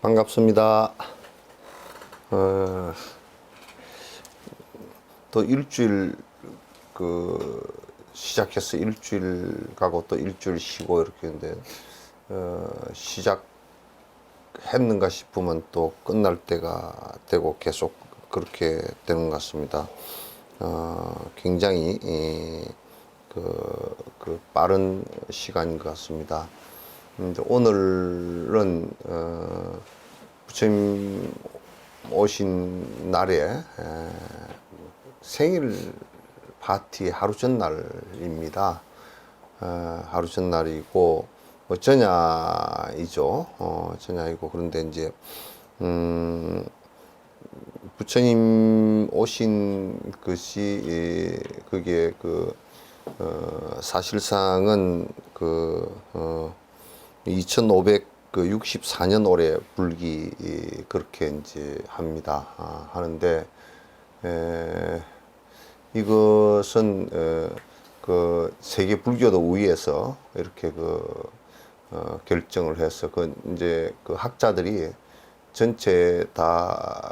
반갑습니다. 또 일주일 시작해서 일주일 가고 또 일주일 쉬고 이렇게 했는데 시작했는가 싶으면 또 끝날 때가 되고 계속 그렇게 되는 것 같습니다. 굉장히 빠른 시간인 것 같습니다. 오늘은 부처님 오신 날에 생일 파티 하루 전날입니다. 하루 전날이고 전야이죠. 전야이고 그런데 이제 부처님 오신 것이 그게 사실상은 2564년 올해 불기 그렇게 이제 합니다. 하는데 이것은 세계 불교도 위에서 이렇게 결정을 해서 이제 학자들이 전체 다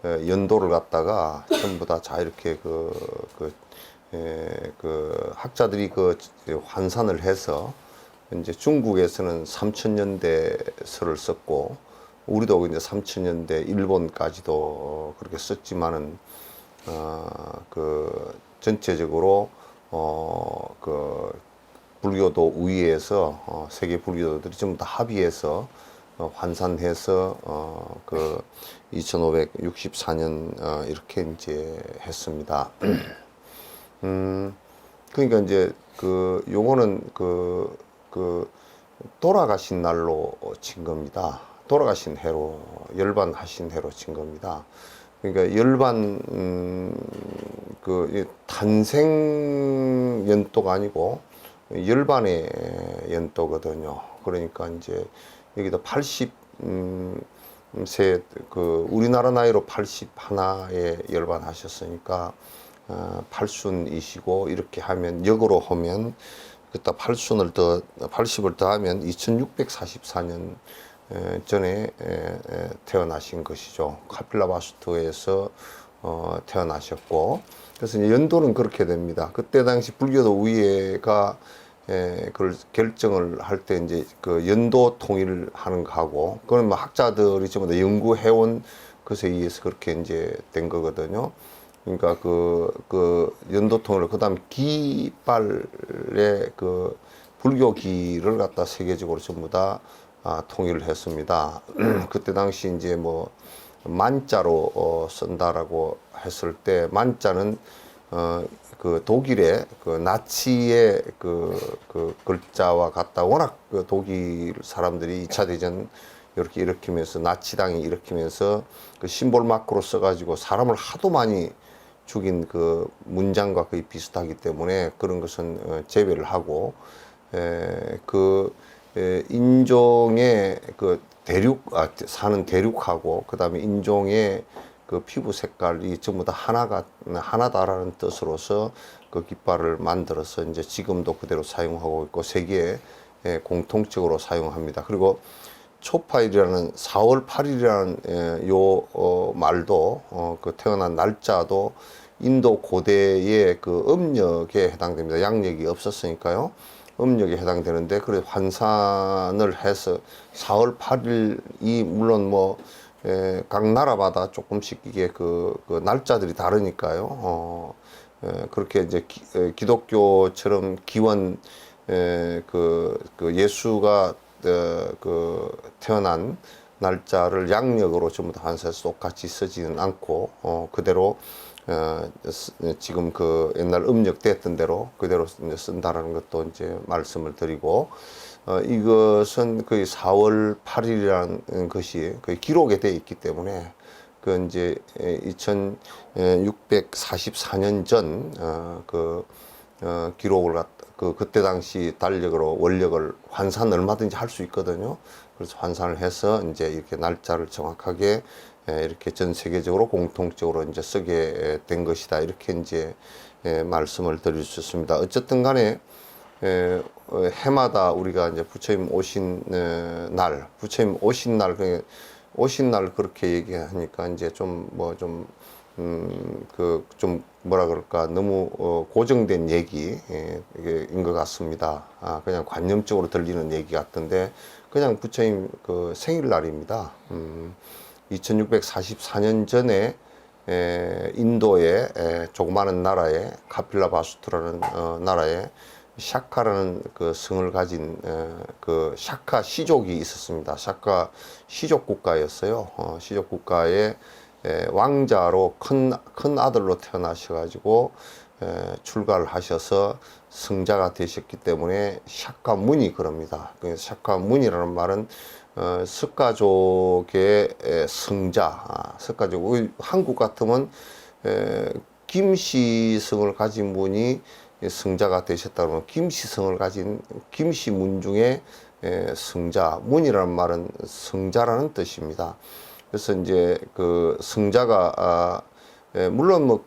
연도를 갖다가 전부 다 이렇게 학자들이 환산을 해서 이제 중국에서는 3000년대 설을 썼고 우리도 이제 3000년대 일본까지도 그렇게 썼지만은 전체적으로 불교도 위에서 세계 불교도들이 전부 다 합의해서 환산해서 2564년 이렇게 이제 했습니다. 그러니까 이제 요거는 돌아가신 날로 친 겁니다. 돌아가신 해로 열반하신 해로 친 겁니다. 그러니까 열반 탄생 연도가 아니고 열반의 연도거든요. 그러니까 이제 여기다 80세 우리나라 나이로 81에 열반하셨으니까 8순이시고 이렇게 하면 역으로 하면 그다 80을 더하면 2644년 전에 태어나신 것이죠. 카필라바스토에서 태어나셨고 그래서 연도는 그렇게 됩니다. 그때 당시 불교도 위에가 그걸 결정을 할 때 이제 연도 통일을 하는 거하고 그건 뭐 학자들이 전부 다 연구해온 것에 의해서 그렇게 이제 된 거거든요. 그러니까 연도 통일을 그다음 기빨의 불교기를 갖다 세계적으로 전부 다 통일을 했습니다. 그때 당시 이제 뭐 만자로 쓴다라고 했을 때 만자는 독일의 나치의 글자와 같다. 워낙 독일 사람들이 2차 대전 이렇게 일으키면서 나치당이 일으키면서 심볼 마크로 써가지고 사람을 하도 많이 죽인 문장과 거의 비슷하기 때문에 그런 것은 제외를 하고 인종의 사는 대륙하고 그다음에 인종의 피부 색깔이 전부 다 하나다라는 뜻으로서 깃발을 만들어서 이제 지금도 그대로 사용하고 있고 세계에 공통적으로 사용합니다. 그리고 초파일이라는 4월 8일이라는 말도 태어난 날짜도 인도 고대의 음력에 해당됩니다. 양력이 없었으니까요. 음력에 해당되는데 그래 환산을 해서 4월 8일이 물론 뭐 각 나라마다 조금씩 이게 날짜들이 다르니까요. 그렇게 이제 기독교처럼 기원 예수가 태어난 날짜를 양력으로 전부 다 환산해서 똑같이 쓰지는 않고 그대로 지금 옛날 음력됐던 대로 그대로 이제 쓴다라는 것도 이제 말씀을 드리고 이것은 거의 4월 8일이라는 것이 거의 기록에 돼 있기 때문에 이제 2644년 전 기록을 그때 당시 달력으로 원력을 환산 얼마든지 할 수 있거든요. 그래서 환산을 해서 이제 이렇게 날짜를 정확하게 이렇게 전 세계적으로 공통적으로 이제 쓰게 된 것이다. 이렇게 이제 말씀을 드릴 수 있습니다. 어쨌든 간에 해마다 우리가 이제 부처님 오신 날, 부처님 오신 날, 오신 날 그렇게 얘기하니까 이제 좀 뭐 좀 좀 뭐라 그럴까 너무 고정된 얘기 이게인 것 같습니다. 그냥 관념적으로 들리는 얘기 같은데 그냥 부처님 그 생일날입니다. 2644년 전에 인도의 조그마한 나라에 카필라바수트라는 나라에 샤카라는 그 성을 가진 그 샤카 시족이 있었습니다. 샤카 시족 국가였어요. 시족 국가의 왕자로 큰 아들로 태어나셔가지고 출가를 하셔서 성자가 되셨기 때문에 샤카문이 그럽니다. 그래서 샤카문이라는 말은 석가족의 성자, 석가족. 한국 같으면 김씨성을 가진 분이 성자가 되셨다면 김씨성을 가진 김씨문 중에 성자, 문이라는 말은 성자라는 뜻입니다. 그래서 이제 그 성자가 물론 뭐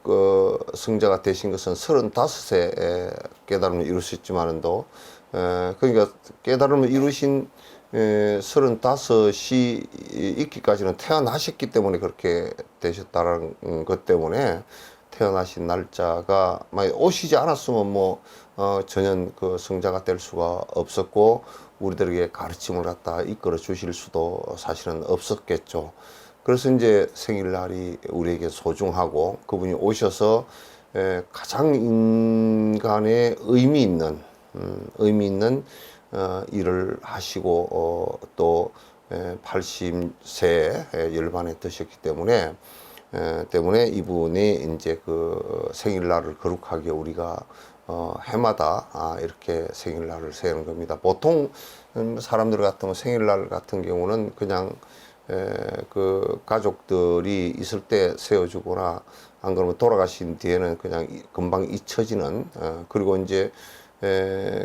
성자가 되신 것은 35세 깨달음을 이루셨지만도 그러니까 깨달음을 이루신 35이 있기까지는 태어나셨기 때문에 그렇게 되셨다는 것 때문에 태어나신 날짜가 만약 오시지 않았으면 뭐 전혀 그 성자가 될 수가 없었고 우리들에게 가르침을 갖다 이끌어 주실 수도 사실은 없었겠죠. 그래서 이제 생일날이 우리에게 소중하고 그분이 오셔서 가장 인간의 의미 있는 일을 하시고 또 80세에 열반에 드셨기 때문에 이분이 이제 그 생일날을 거룩하게 우리가 해마다 이렇게 생일날을 세우는 겁니다. 보통 사람들 같으면 생일날 같은 경우는 그냥 그 가족들이 있을 때 세워주거나 안 그러면 돌아가신 뒤에는 그냥 금방 잊혀지는 그리고 이제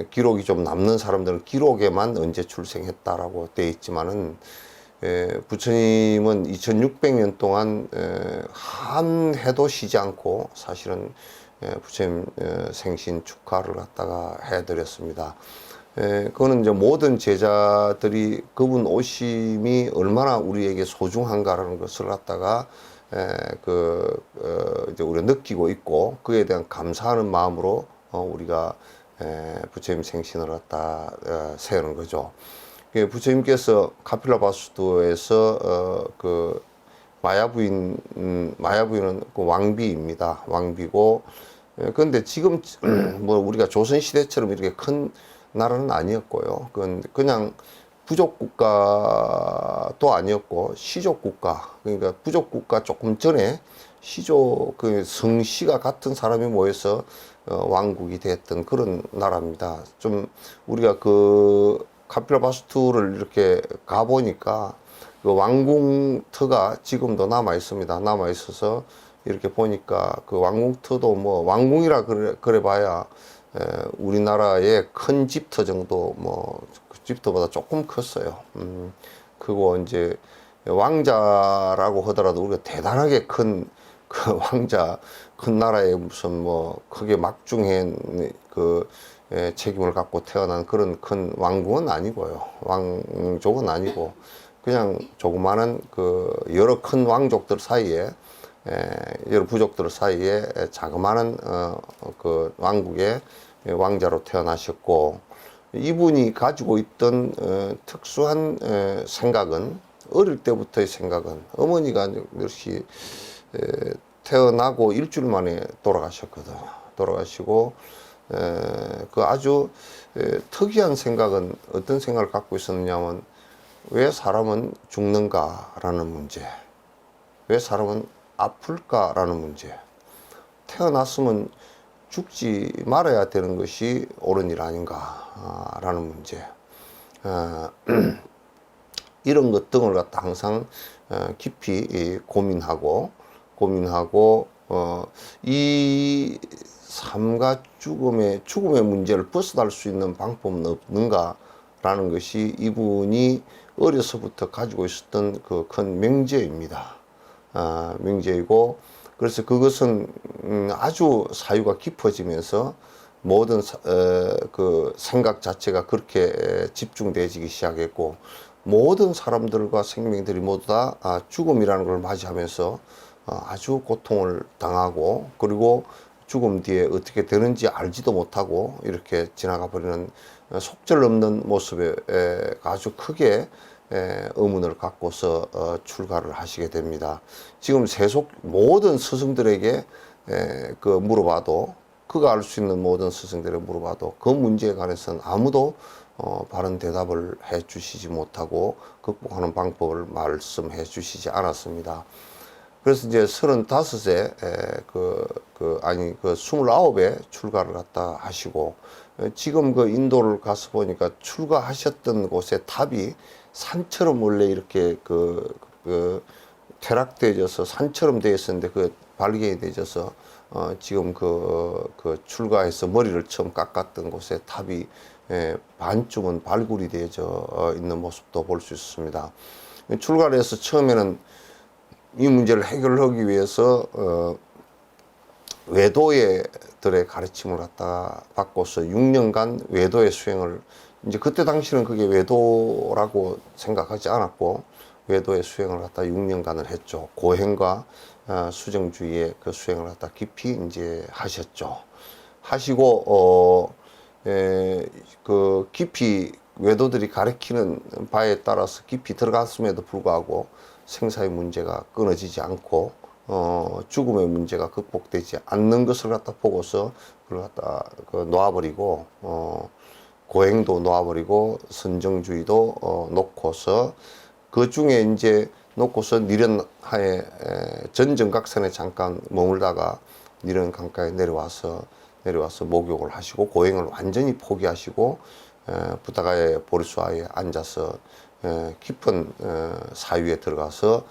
기록이 좀 남는 사람들은 기록에만 언제 출생했다라고 되어 있지만은 부처님은 2600년 동안 한 해도 쉬지 않고 사실은 부처님 생신 축하를 갖다가 해드렸습니다. 그거는 이제 모든 제자들이 그분 오심이 얼마나 우리에게 소중한가라는 것을 갖다가 이제 우리가 느끼고 있고 그에 대한 감사하는 마음으로 우리가 부처님 생신을 갖다 세우는 거죠. 부처님께서 카필라바수도에서 그 마야부인은 그 왕비입니다. 왕비고 그런데 지금 뭐 우리가 조선 시대처럼 이렇게 큰 나라는 아니었고요. 그냥 부족 국가도 아니었고 시족 국가, 그러니까 부족 국가 조금 전에 시족 그 성씨가 같은 사람이 모여서 왕국이 됐던 그런 나라입니다. 좀 우리가 그 카필라바수투를 이렇게 가보니까 그 왕궁터가 지금도 남아 있습니다. 남아 있어서 이렇게 보니까 그 왕궁터도 뭐 왕궁이라 그래 봐야 우리나라의 큰 집터 정도 뭐 그 집터보다 조금 컸어요. 그거 이제 왕자라고 하더라도 우리가 대단하게 큰 그 왕자 큰 나라에 무슨 뭐 크게 막중한 그 책임을 갖고 태어난 그런 큰 왕궁은 아니고요. 왕족은 아니고 그냥 조그마한 그 여러 큰 왕족들 사이에 여러 부족들 사이에 자그마한 그 왕국의 왕자로 태어나셨고 이분이 가지고 있던 특수한 생각은 어릴 때부터의 생각은 어머니가 역시 태어나고 일주일 만에 돌아가셨거든요. 돌아가시고 그 아주 특이한 생각은 어떤 생각을 갖고 있었느냐면 왜 사람은 죽는가라는 문제, 왜 사람은 아플까라는 문제, 태어났으면 죽지 말아야 되는 것이 옳은 일 아닌가라는 문제, 이런 것 등을 갖다 항상 깊이 고민하고 이 삶과 죽음의 문제를 벗어날 수 있는 방법은 없는가라는 것이 이분이 어려서부터 가지고 있었던 그 큰 명제입니다. 명제이고 그래서 그것은 아주 사유가 깊어지면서 모든 그 생각 자체가 그렇게 집중되어지기 시작했고, 모든 사람들과 생명들이 모두 다 죽음이라는 걸 맞이하면서 아주 고통을 당하고, 그리고 죽음 뒤에 어떻게 되는지 알지도 못하고 이렇게 지나가 버리는 속절없는 모습에 아주 크게 의문을 갖고서 출가를 하시게 됩니다. 지금 세속 모든 스승들에게 그 물어봐도, 그가 알 수 있는 모든 스승들에게 물어봐도 그 문제에 관해서는 아무도 바른 대답을 해 주시지 못하고 극복하는 방법을 말씀해 주시지 않았습니다. 그래서 이제 35세, 그 29에 출가를 갖다 하시고, 지금 그 인도를 가서 보니까 출가하셨던 곳에 탑이 산처럼 원래 이렇게 퇴락되어져서 산처럼 되어 있었는데, 그 발견이 되어져서, 지금 그 출가해서 머리를 처음 깎았던 곳에 탑이 반쯤은 발굴이 되어져 있는 모습도 볼 수 있습니다. 출가를 해서 처음에는 이 문제를 해결하기 위해서 외도들의 가르침을 갖다가 받고서 6년간 외도의 수행을, 이제 그때 당시는 그게 외도라고 생각하지 않았고 외도의 수행을 갖다 6년간을 했죠. 고행과 수정주의의 그 수행을 갖다 깊이 이제 하셨죠. 하시고 그 깊이 외도들이 가르치는 바에 따라서 깊이 들어갔음에도 불구하고 생사의 문제가 끊어지지 않고 죽음의 문제가 극복되지 않는 것을 갖다 보고서 그걸 갖다 놓아버리고 고행도 놓아버리고 선정주의도 놓고서 그 중에 이제 놓고서 니련하에 전정각산에 잠깐 머물다가 니련 강가에 내려와서 목욕을 하시고 고행을 완전히 포기하시고 부다가의 보리수아에 앉아서 깊은 사유에 들어가서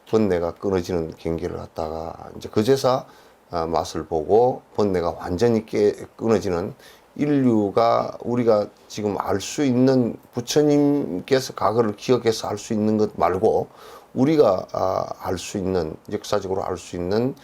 번뇌가 끊어지는 경계를 갖다가 이제 그제서 맛을 보고 번뇌가 완전히 끊어지는, 인류가 우리가 지금 알 수 있는, 부처님께서 과거를 기억해서 알 수 있는 것 말고 우리가 알 수 있는, 역사적으로 알 수 있는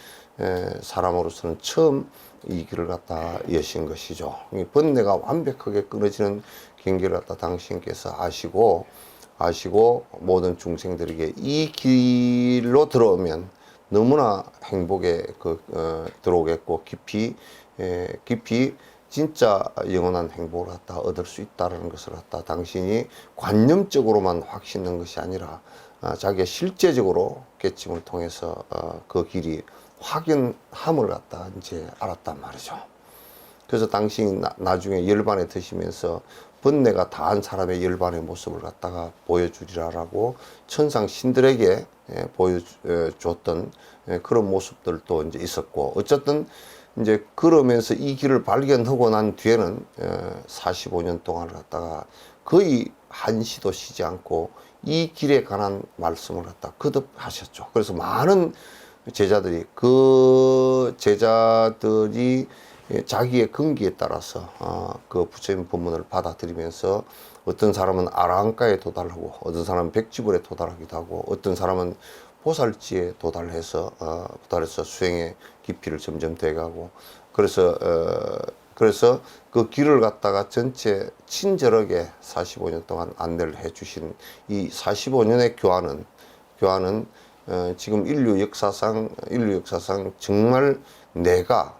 사람으로서는 처음 이 길을 갖다 여신 것이죠. 번뇌가 완벽하게 끊어지는 경계를 갖다 당신께서 아시고 모든 중생들에게 이 길로 들어오면 너무나 행복에 들어오겠고 깊이 진짜 영원한 행복을 갖다 얻을 수 있다는 것을 갖다 당신이 관념적으로만 확신한 것이 아니라 자기가 실제적으로 깨침을 통해서 그 길이 확연함을 갖다 이제 알았단 말이죠. 그래서 당신이 나중에 열반에 드시면서 번뇌가 다한 사람의 열반의 모습을 갖다가 보여주리라라고 천상 신들에게 보여줬던 그런 모습들도 이제 있었고, 어쨌든 이제 그러면서 이 길을 발견하고 난 뒤에는 45년 동안을 갖다가 거의 한시도 쉬지 않고 이 길에 관한 말씀을 갖다 거듭하셨죠. 그래서 많은 제자들이 자기의 근기에 따라서 그 부처님 법문을 받아들이면서 어떤 사람은 아라한가에 도달하고 어떤 사람은 백지불에 도달하기도 하고 어떤 사람은 보살지에 도달해서 수행의 깊이를 점점 돼가고, 그래서 그 길을 갖다가 전체 친절하게 45년 동안 안내를 해주신 이 45년의 교화는 지금 인류 역사상 정말 내가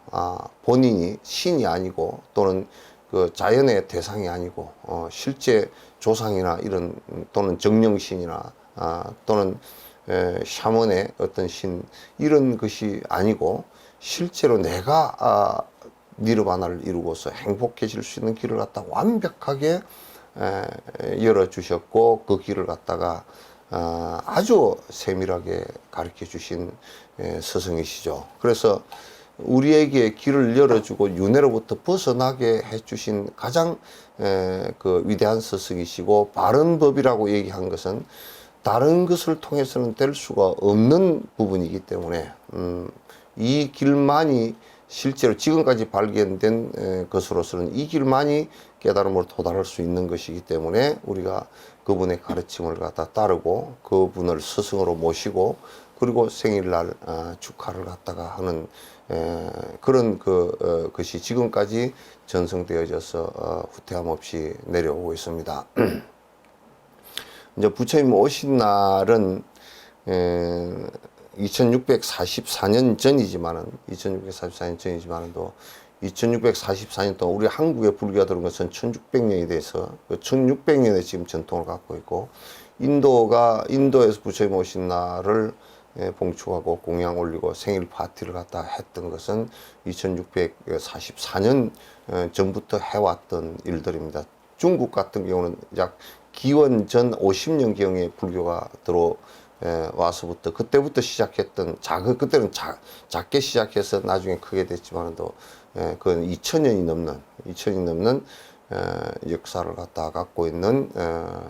본인이 신이 아니고 또는 그 자연의 대상이 아니고 실제 조상이나 이런 또는 정령신이나 또는 샤먼의 어떤 신, 이런 것이 아니고 실제로 내가 니르바나를 이루고서 행복해질 수 있는 길을 갖다 완벽하게 열어주셨고, 그 길을 갖다가 아주 세밀하게 가르쳐 주신 스승이시죠. 그래서 우리에게 길을 열어주고 윤회로부터 벗어나게 해주신 가장 그 위대한 스승이시고, 바른 법이라고 얘기한 것은 다른 것을 통해서는 될 수가 없는 부분이기 때문에 이 길만이 실제로 지금까지 발견된 것으로서는 이 길만이 깨달음으로 도달할 수 있는 것이기 때문에 우리가 그분의 가르침을 갖다 따르고 그분을 스승으로 모시고 그리고 생일날 축하를 갖다가 하는 그런 것이 지금까지 전성되어져서 후퇴함 없이 내려오고 있습니다. 이제 부처님 오신 날은 2644년 전이지만은 2644년 전이지만은도 2644년 동안 우리 한국에 불교가 들어온 것은 1600년이 돼서 그 1600년의 지금 전통을 갖고 있고, 인도에서 부처님 오신 날을 봉축하고 공양 올리고 생일 파티를 갖다 했던 것은 2644년 전부터 해왔던 일들입니다. 중국 같은 경우는 약 기원 전 50년경에 불교가 와서부터 그때부터 시작했던 그때는 작게 시작해서 나중에 크게 됐지만도 그건 2000년이 넘는 역사를 갖고 있는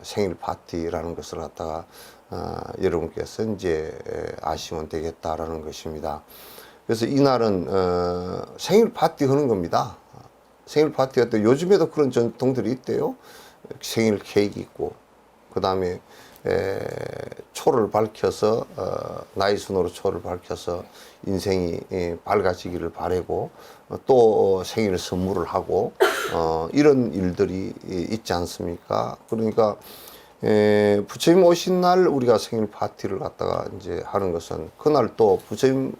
생일 파티라는 것을 갖다가 여러분께서 이제 아시면 되겠다라는 것입니다. 그래서 이날은 생일 파티 하는 겁니다. 생일 파티가 또 요즘에도 그런 전통들이 있대요. 생일 케이크 있고, 그 다음에 초를 밝혀서 나이 순으로 초를 밝혀서 인생이 밝아지기를 바라고, 또 생일 선물을 하고 이런 일들이 있지 않습니까? 그러니까 부처님 오신 날 우리가 생일 파티를 갖다가 이제 하는 것은, 그날 또 부처님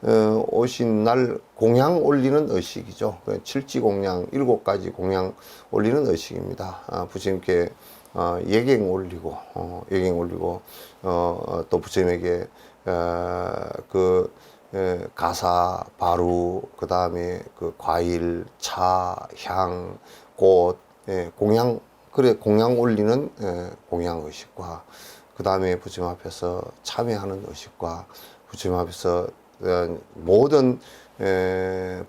오신 날 공양 올리는 의식이죠. 칠지 공양 7가지 공양 올리는 의식입니다. 부처님께 예경 올리고 또 부처님에게 가사, 바루, 그 다음에 그 과일, 차, 향, 꽃, 공양 올리는 공양 의식과, 그 다음에 부처님 앞에서 참회하는 의식과, 부처님 앞에서 모든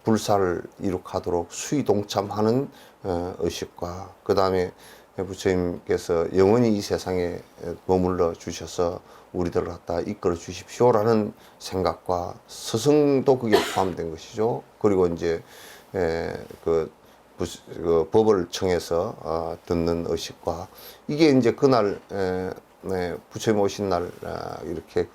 불사를 이룩하도록 수의 동참하는 의식과, 그 다음에 부처님께서 영원히 이 세상에 머물러 주셔서 우리들을 갖다 이끌어 주십시오라는 생각과, 스승도 그게 포함된 것이죠. 그리고 이제 그 법을 청해서 듣는 의식과, 이게 이제 그날 부처님 오신 날 이렇게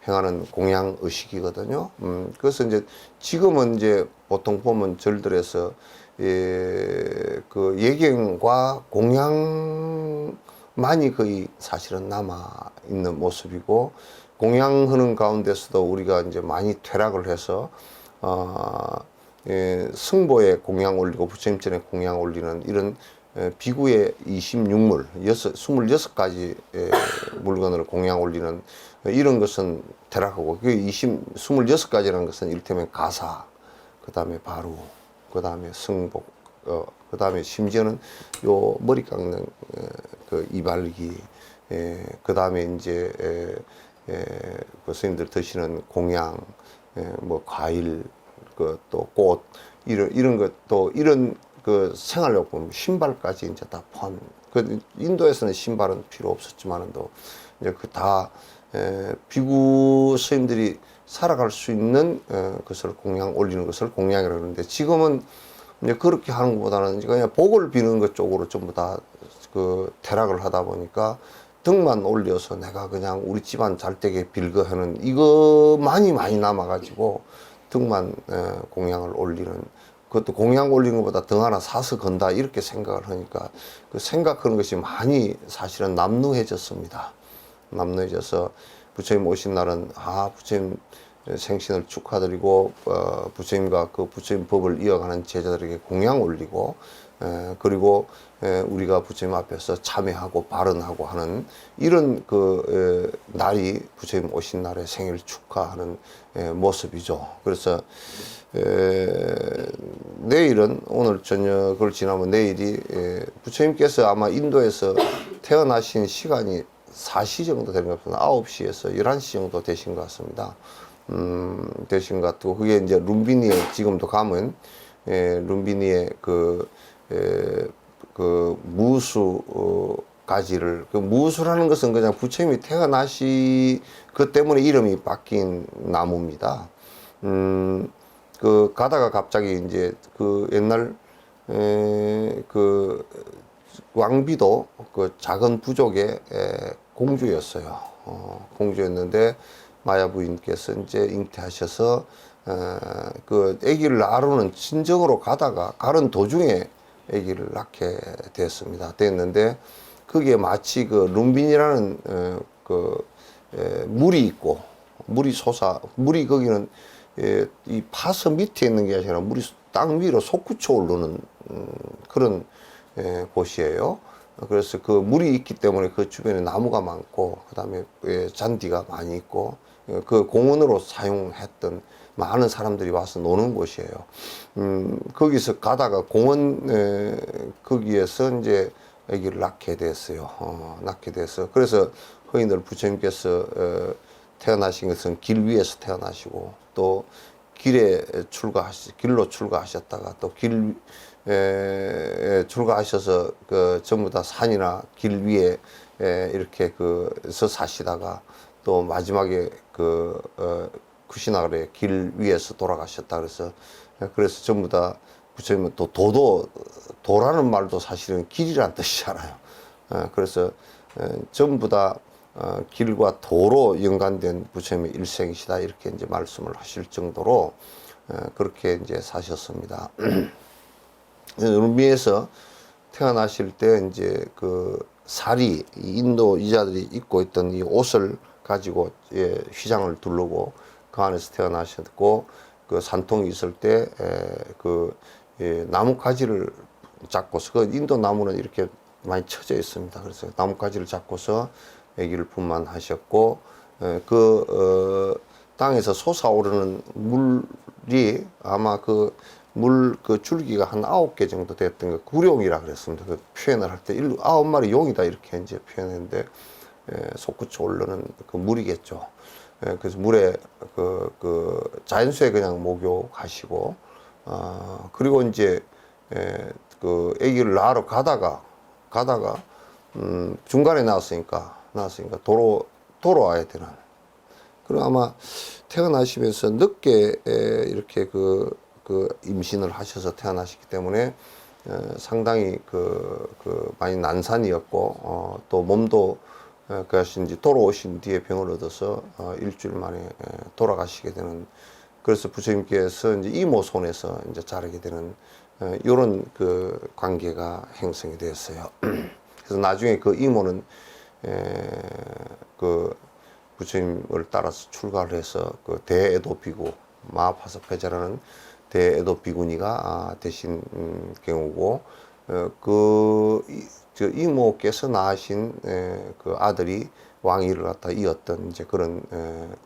행하는 공양 의식이거든요. 그래서 이제 지금은 이제 보통 보면 절들에서 그 예경과 공양만이 거의 사실은 남아 있는 모습이고, 공양하는 가운데서도 우리가 이제 많이 퇴락을 해서 승보에 공양 올리고 부처님 전에 공양 올리는 이런 비구의 26가지 물건을 공양 올리는 이런 것은 퇴락하고, 그 26가지라는 것은 이를테면 가사, 그 다음에 바루, 그 다음에 승복, 그 다음에 심지어는 요 머리 깎는 그 이발기, 그 다음에 이제 그 스님들 드시는 공양, 뭐 과일, 그 또 꽃, 이런 것도, 이런 그 생활용품, 신발까지 이제 다 포함. 그 인도에서는 신발은 필요 없었지만도 이제 그 다 비구 스님들이 살아갈 수 있는 것을 올리는 것을 공양이라고 하는데, 지금은 이제 그렇게 하는 것보다는 이제 그냥 복을 비는 것 쪽으로 전부 다 퇴락을 하다 보니까, 등만 올려서 내가 그냥 우리 집안 잘 되게 빌거 하는 이거만이 많이 남아가지고 등만 공양을 올리는, 그것도 공양 올리는 것보다 등 하나 사서 건다 이렇게 생각을 하니까, 그 생각하는 것이 많이 사실은 남루해졌습니다. 남루해져서 부처님 오신 날은 부처님 생신을 축하드리고 부처님과 그 부처님 법을 이어가는 제자들에게 공양 올리고, 그리고 우리가 부처님 앞에서 참회하고 발언하고 하는 이런 날이 부처님 오신 날의 생일 축하하는 모습이죠. 그래서 내일은, 오늘 저녁을 지나면 내일이 부처님께서 아마 인도에서 태어나신 시간이 4시 정도 되는 것 같습니다. 9시에서 11시 정도 되신 것 같습니다. 되신 것 같고, 그게 이제 룸비니에 지금도 가면 룸비니에 무수 가지를, 무수라는 것은 그냥 부처님이 그 때문에 이름이 바뀐 나무입니다. 가다가 갑자기 이제 옛날 왕비도 작은 부족의 공주였어요. 공주였는데 마야 부인께서 이제 잉태하셔서 그 아기를 낳으러는 친정으로 가다가 가는 도중에 아기를 낳게 됐는데 거기에 마치 그 룸빈이라는 물이 있고 물이 거기는 이 파서 밑에 있는 게 아니라 물이 땅 위로 솟구쳐 오르는 그런 곳이에요. 그래서 그 물이 있기 때문에 그 주변에 나무가 많고 그다음에 잔디가 많이 있고 그 공원으로 사용했던 많은 사람들이 와서 노는 곳이에요. 거기서 가다가 공원 거기에서 이제 아기를 낳게 됐어요. 낳게 돼서 그래서 흔히들 부처님께서 태어나신 것은 길 위에서 태어나시고 또 길로 출가하셨다가 또 출가하셔서 그 전부 다 산이나 길 위에 이렇게 그서 사시다가 또 마지막에 구시나가래 길 위에서 돌아가셨다 그래서 전부 다 부처님은 또 도라는 말도 사실은 길이란 뜻이잖아요. 그래서 전부 다 길과 도로 연관된 부처님의 일생이시다 이렇게 이제 말씀을 하실 정도로 그렇게 이제 사셨습니다. 울미에서 태어나실 때 이제 그 사리 인도 이자들이 입고 있던 이 옷을 가지고 휘장을 두르고 그 안에서 태어나셨고 그 산통이 있을 때 나무 가지를 잡고서 그 인도 나무는 이렇게 많이 쳐져 있습니다. 그래서 나무 가지를 잡고서 아기를 분만하셨고 땅에서 솟아오르는 물이 아마 그 줄기가 한 9개 정도 됐던 거 구룡이라 그랬습니다. 그 표현을 할 때 9마리 용이다 이렇게 이제 표현했는데 솟구쳐 오르는 그 물이겠죠. 그래서 물에 자연수에 그냥 목욕하시고 그리고 이제 그 아기를 낳으러 가다가 중간에 나왔으니까 돌아와야 되는. 그리고 아마 태어나시면서 늦게 이렇게 임신을 하셔서 태어나셨기 때문에 상당히 많이 난산이었고 또 몸도 그것이 이제 돌아오신 뒤에 병을 얻어서 일주일 만에 돌아가시게 되는. 그래서 부처님께서 이제 이모 손에서 이제 자라게 되는 이런 관계가 형성이 되었어요. 그래서 나중에 그 이모는 부처님을 따라서 출가를 해서 대에도 비구 마하파사패자라는 대에도 비구니가 되신 경우고 저 이모께서 낳으신 그 아들이 왕위를 갖다 이었던 이제 그런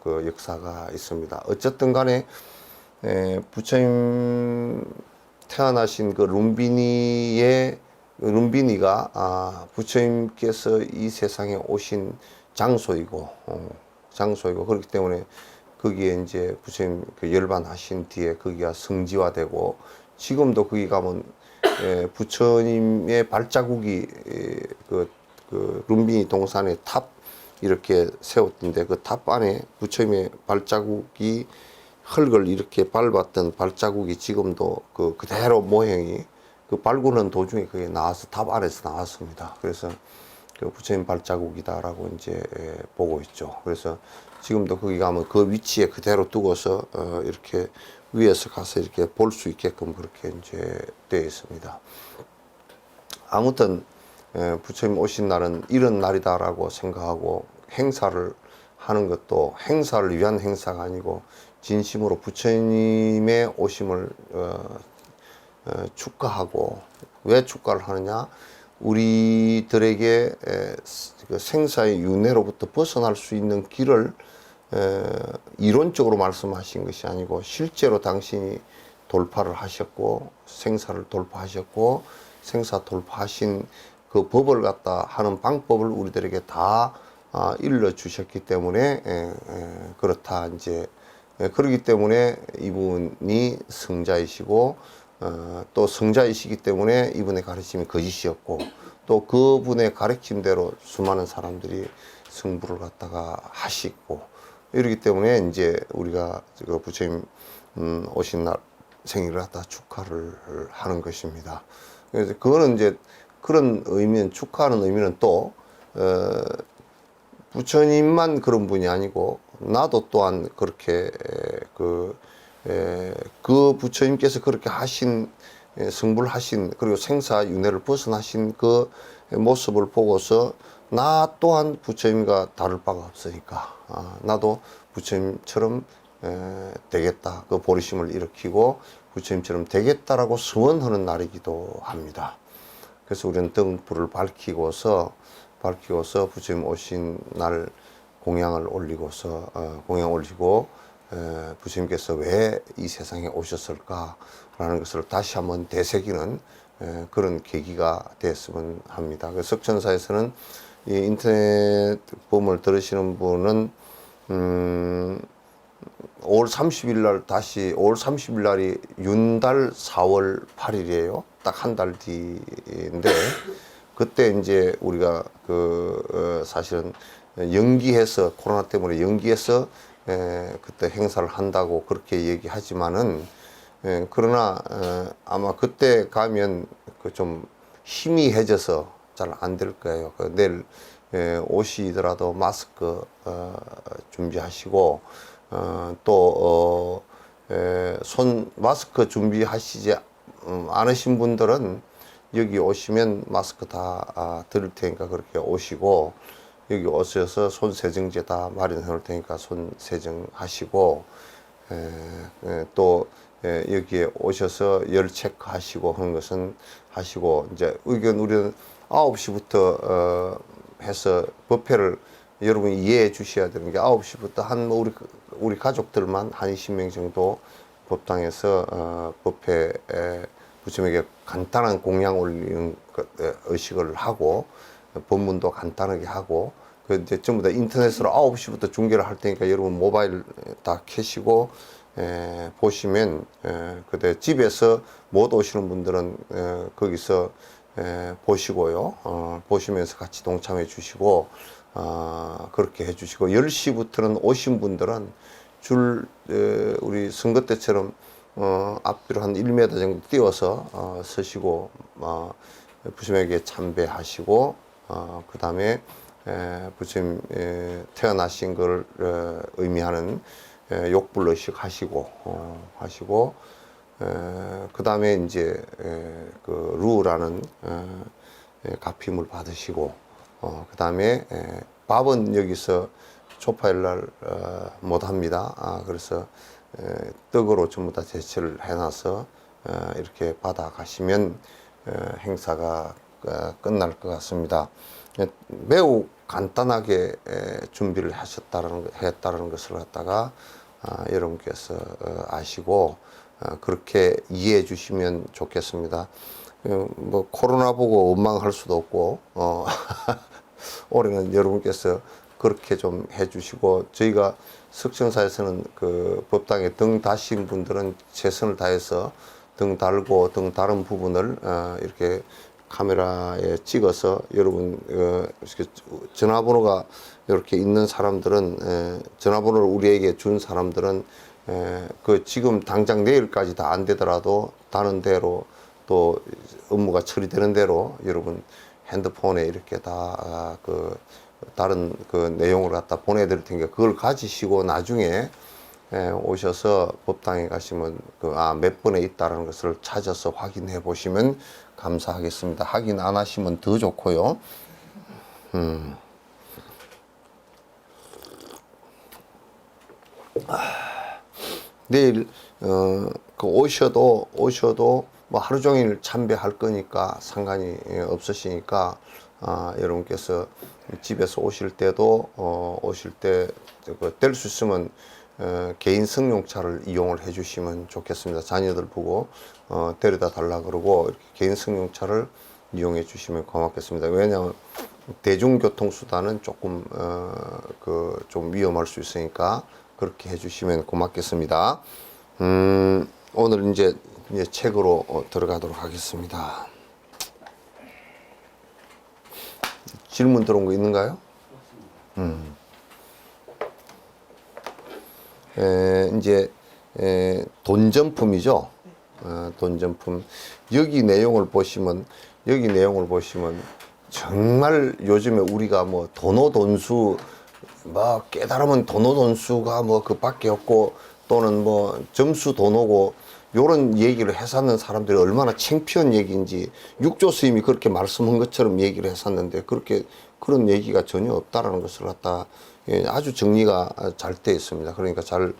그 역사가 있습니다. 어쨌든 간에 부처님 태어나신 그 룸비니가 부처님께서 이 세상에 오신 장소이고 그렇기 때문에 거기에 이제 부처님 열반하신 뒤에 거기가 성지화되고 지금도 거기 가면 부처님의 발자국이 룸비니 동산에 탑 이렇게 세웠던데 그 탑 안에 부처님의 발자국이 흙을 이렇게 밟았던 발자국이 지금도 그대로 모형이 발굴하는 도중에 그게 나와서 탑 안에서 나왔습니다. 그래서 부처님 발자국이다라고 이제 보고 있죠. 그래서 지금도 거기 가면 그 위치에 그대로 두고서 이렇게 위에서 가서 이렇게 볼 수 있게끔 그렇게 이제 되어 있습니다. 아무튼 부처님 오신 날은 이런 날이다라고 생각하고 행사를 하는 것도 행사를 위한 행사가 아니고 진심으로 부처님의 오심을 축하하고 왜 축하를 하느냐? 우리들에게 생사의 윤회로부터 벗어날 수 있는 길을 이론적으로 말씀하신 것이 아니고 실제로 당신이 돌파를 하셨고 생사를 돌파하셨고 생사 돌파하신 그 법을 갖다 하는 방법을 우리들에게 다 일러 주셨기 때문에 그렇다 이제 그렇기 때문에 이분이 성자이시고 또 성자이시기 때문에 이분의 가르침이 거짓이었고 또 그분의 가르침대로 수많은 사람들이 승부를 갖다가 하시고 이러기 때문에 이제 우리가 부처님 오신 날 생일을 갖다 축하를 하는 것입니다. 그래서 그거는 이제 그런 의미는 축하하는 의미는 또 부처님만 그런 분이 아니고 나도 또한 그렇게 그 부처님께서 그렇게 하신 성불하신 그리고 생사윤회를 벗어나신 그 모습을 보고서 나 또한 부처님과 다를 바가 없으니까 나도 부처님처럼 되겠다. 그 보리심을 일으키고 부처님처럼 되겠다라고 소원하는 날이기도 합니다. 그래서 우리는 등불을 밝히고서 부처님 오신 날 공양을 올리고서 공양 올리고 부처님께서 왜 이 세상에 오셨을까라는 것을 다시 한번 되새기는 그런 계기가 됐으면 합니다. 그 석천사에서는 이 인터넷 법문을 들으시는 분은 5월 30일 날 다시 5월 30일 날이 윤달 4월 8일이에요. 딱 한 달 뒤인데 그때 이제 우리가 사실은 연기해서 코로나 때문에 연기해서 그때 행사를 한다고 그렇게 얘기하지만은 그러나 아마 그때 가면 그 좀 희미해져서 잘 안 될 거예요. 내일 오시더라도 마스크 준비하시고 또 손 마스크 준비하시지 않으신 분들은 여기 오시면 마스크 다 드릴 테니까 그렇게 오시고 여기 오셔서 손 세정제 다 마련해 놓을 테니까 손 세정하시고 또 여기에 오셔서 열 체크하시고 하는 것은 하시고 이제 의견 우리는 9시부터 해서 법회를 여러분이 이해해 주셔야 되는 게 9시부터 한 우리 가족들만 한 20명 정도 법당에서 법회 부처님에게 간단한 공양 올리는 의식을 하고 법문도 간단하게 하고 그 이제 전부 다 인터넷으로 9시부터 중계를 할 테니까 여러분 모바일 다 켜시고 보시면 그때 집에서 못 오시는 분들은 거기서 보시고요. 보시면서 같이 동참해 주시고 그렇게 해 주시고 10시부터는 오신 분들은 우리 선거 때처럼 앞뒤로 한 1m 정도 띄워서 서시고 부처님에게 참배하시고 그 다음에 부처님 태어나신 걸 의미하는 욕불의식 하시고 그 다음에 이제 그 루라는 가핌을 받으시고 그 다음에 밥은 여기서 초파일날 못 합니다. 그래서 떡으로 전부 다 제철을 해놔서 이렇게 받아 가시면 행사가 끝날 것 같습니다. 매우 간단하게 준비를 했다라는 것을 갖다가 여러분께서 아시고 그렇게 이해해 주시면 좋겠습니다. 뭐 코로나 보고 원망할 수도 없고 올해는 여러분께서 그렇게 좀 해주시고 저희가 석천사에서는 그 법당에 등 다신 분들은 최선을 다해서 등 달고 등 다른 부분을 이렇게 카메라에 찍어서 여러분 전화번호가 이렇게 있는 사람들은 전화번호를 우리에게 준 사람들은 그 지금 당장 내일까지 다 안 되더라도 다른 데로 또 업무가 처리되는 대로 여러분 핸드폰에 이렇게 다 다른 그 내용을 갖다 보내드릴 테니까 그걸 가지시고 나중에 오셔서 법당에 가시면 몇 번에 있다라는 것을 찾아서 확인해 보시면 감사하겠습니다. 확인 안 하시면 더 좋고요. 내일 오셔도 뭐 하루 종일 참배할 거니까 상관이 없으시니까 여러분께서 집에서 오실 때도 오실 때 될 수 있으면 개인 승용차를 이용을 해 주시면 좋겠습니다. 자녀들 보고 데려다 달라 그러고 이렇게 개인 승용차를 이용해 주시면 고맙겠습니다. 왜냐하면 대중교통수단은 조금 좀 위험할 수 있으니까 그렇게 해 주시면 고맙겠습니다. 오늘 이제 책으로 들어가도록 하겠습니다. 질문 들어온 거 있는가요? 이제 돈전품이죠. 돈전품. 여기 내용을 보시면 정말 요즘에 우리가 뭐 돈오돈수 뭐 깨달으면 돈오돈수가 뭐 그밖에 없고 또는 뭐 점수 돈 오고 요런 얘기를 했었는 사람들이 얼마나 창피한 얘기인지 육조 스님이 그렇게 말씀한 것처럼 얘기를 했었는데 그렇게 그런 얘기가 전혀 없다라는 것을 갖다 아주 정리가 잘 되어 있습니다. 그러니까 잘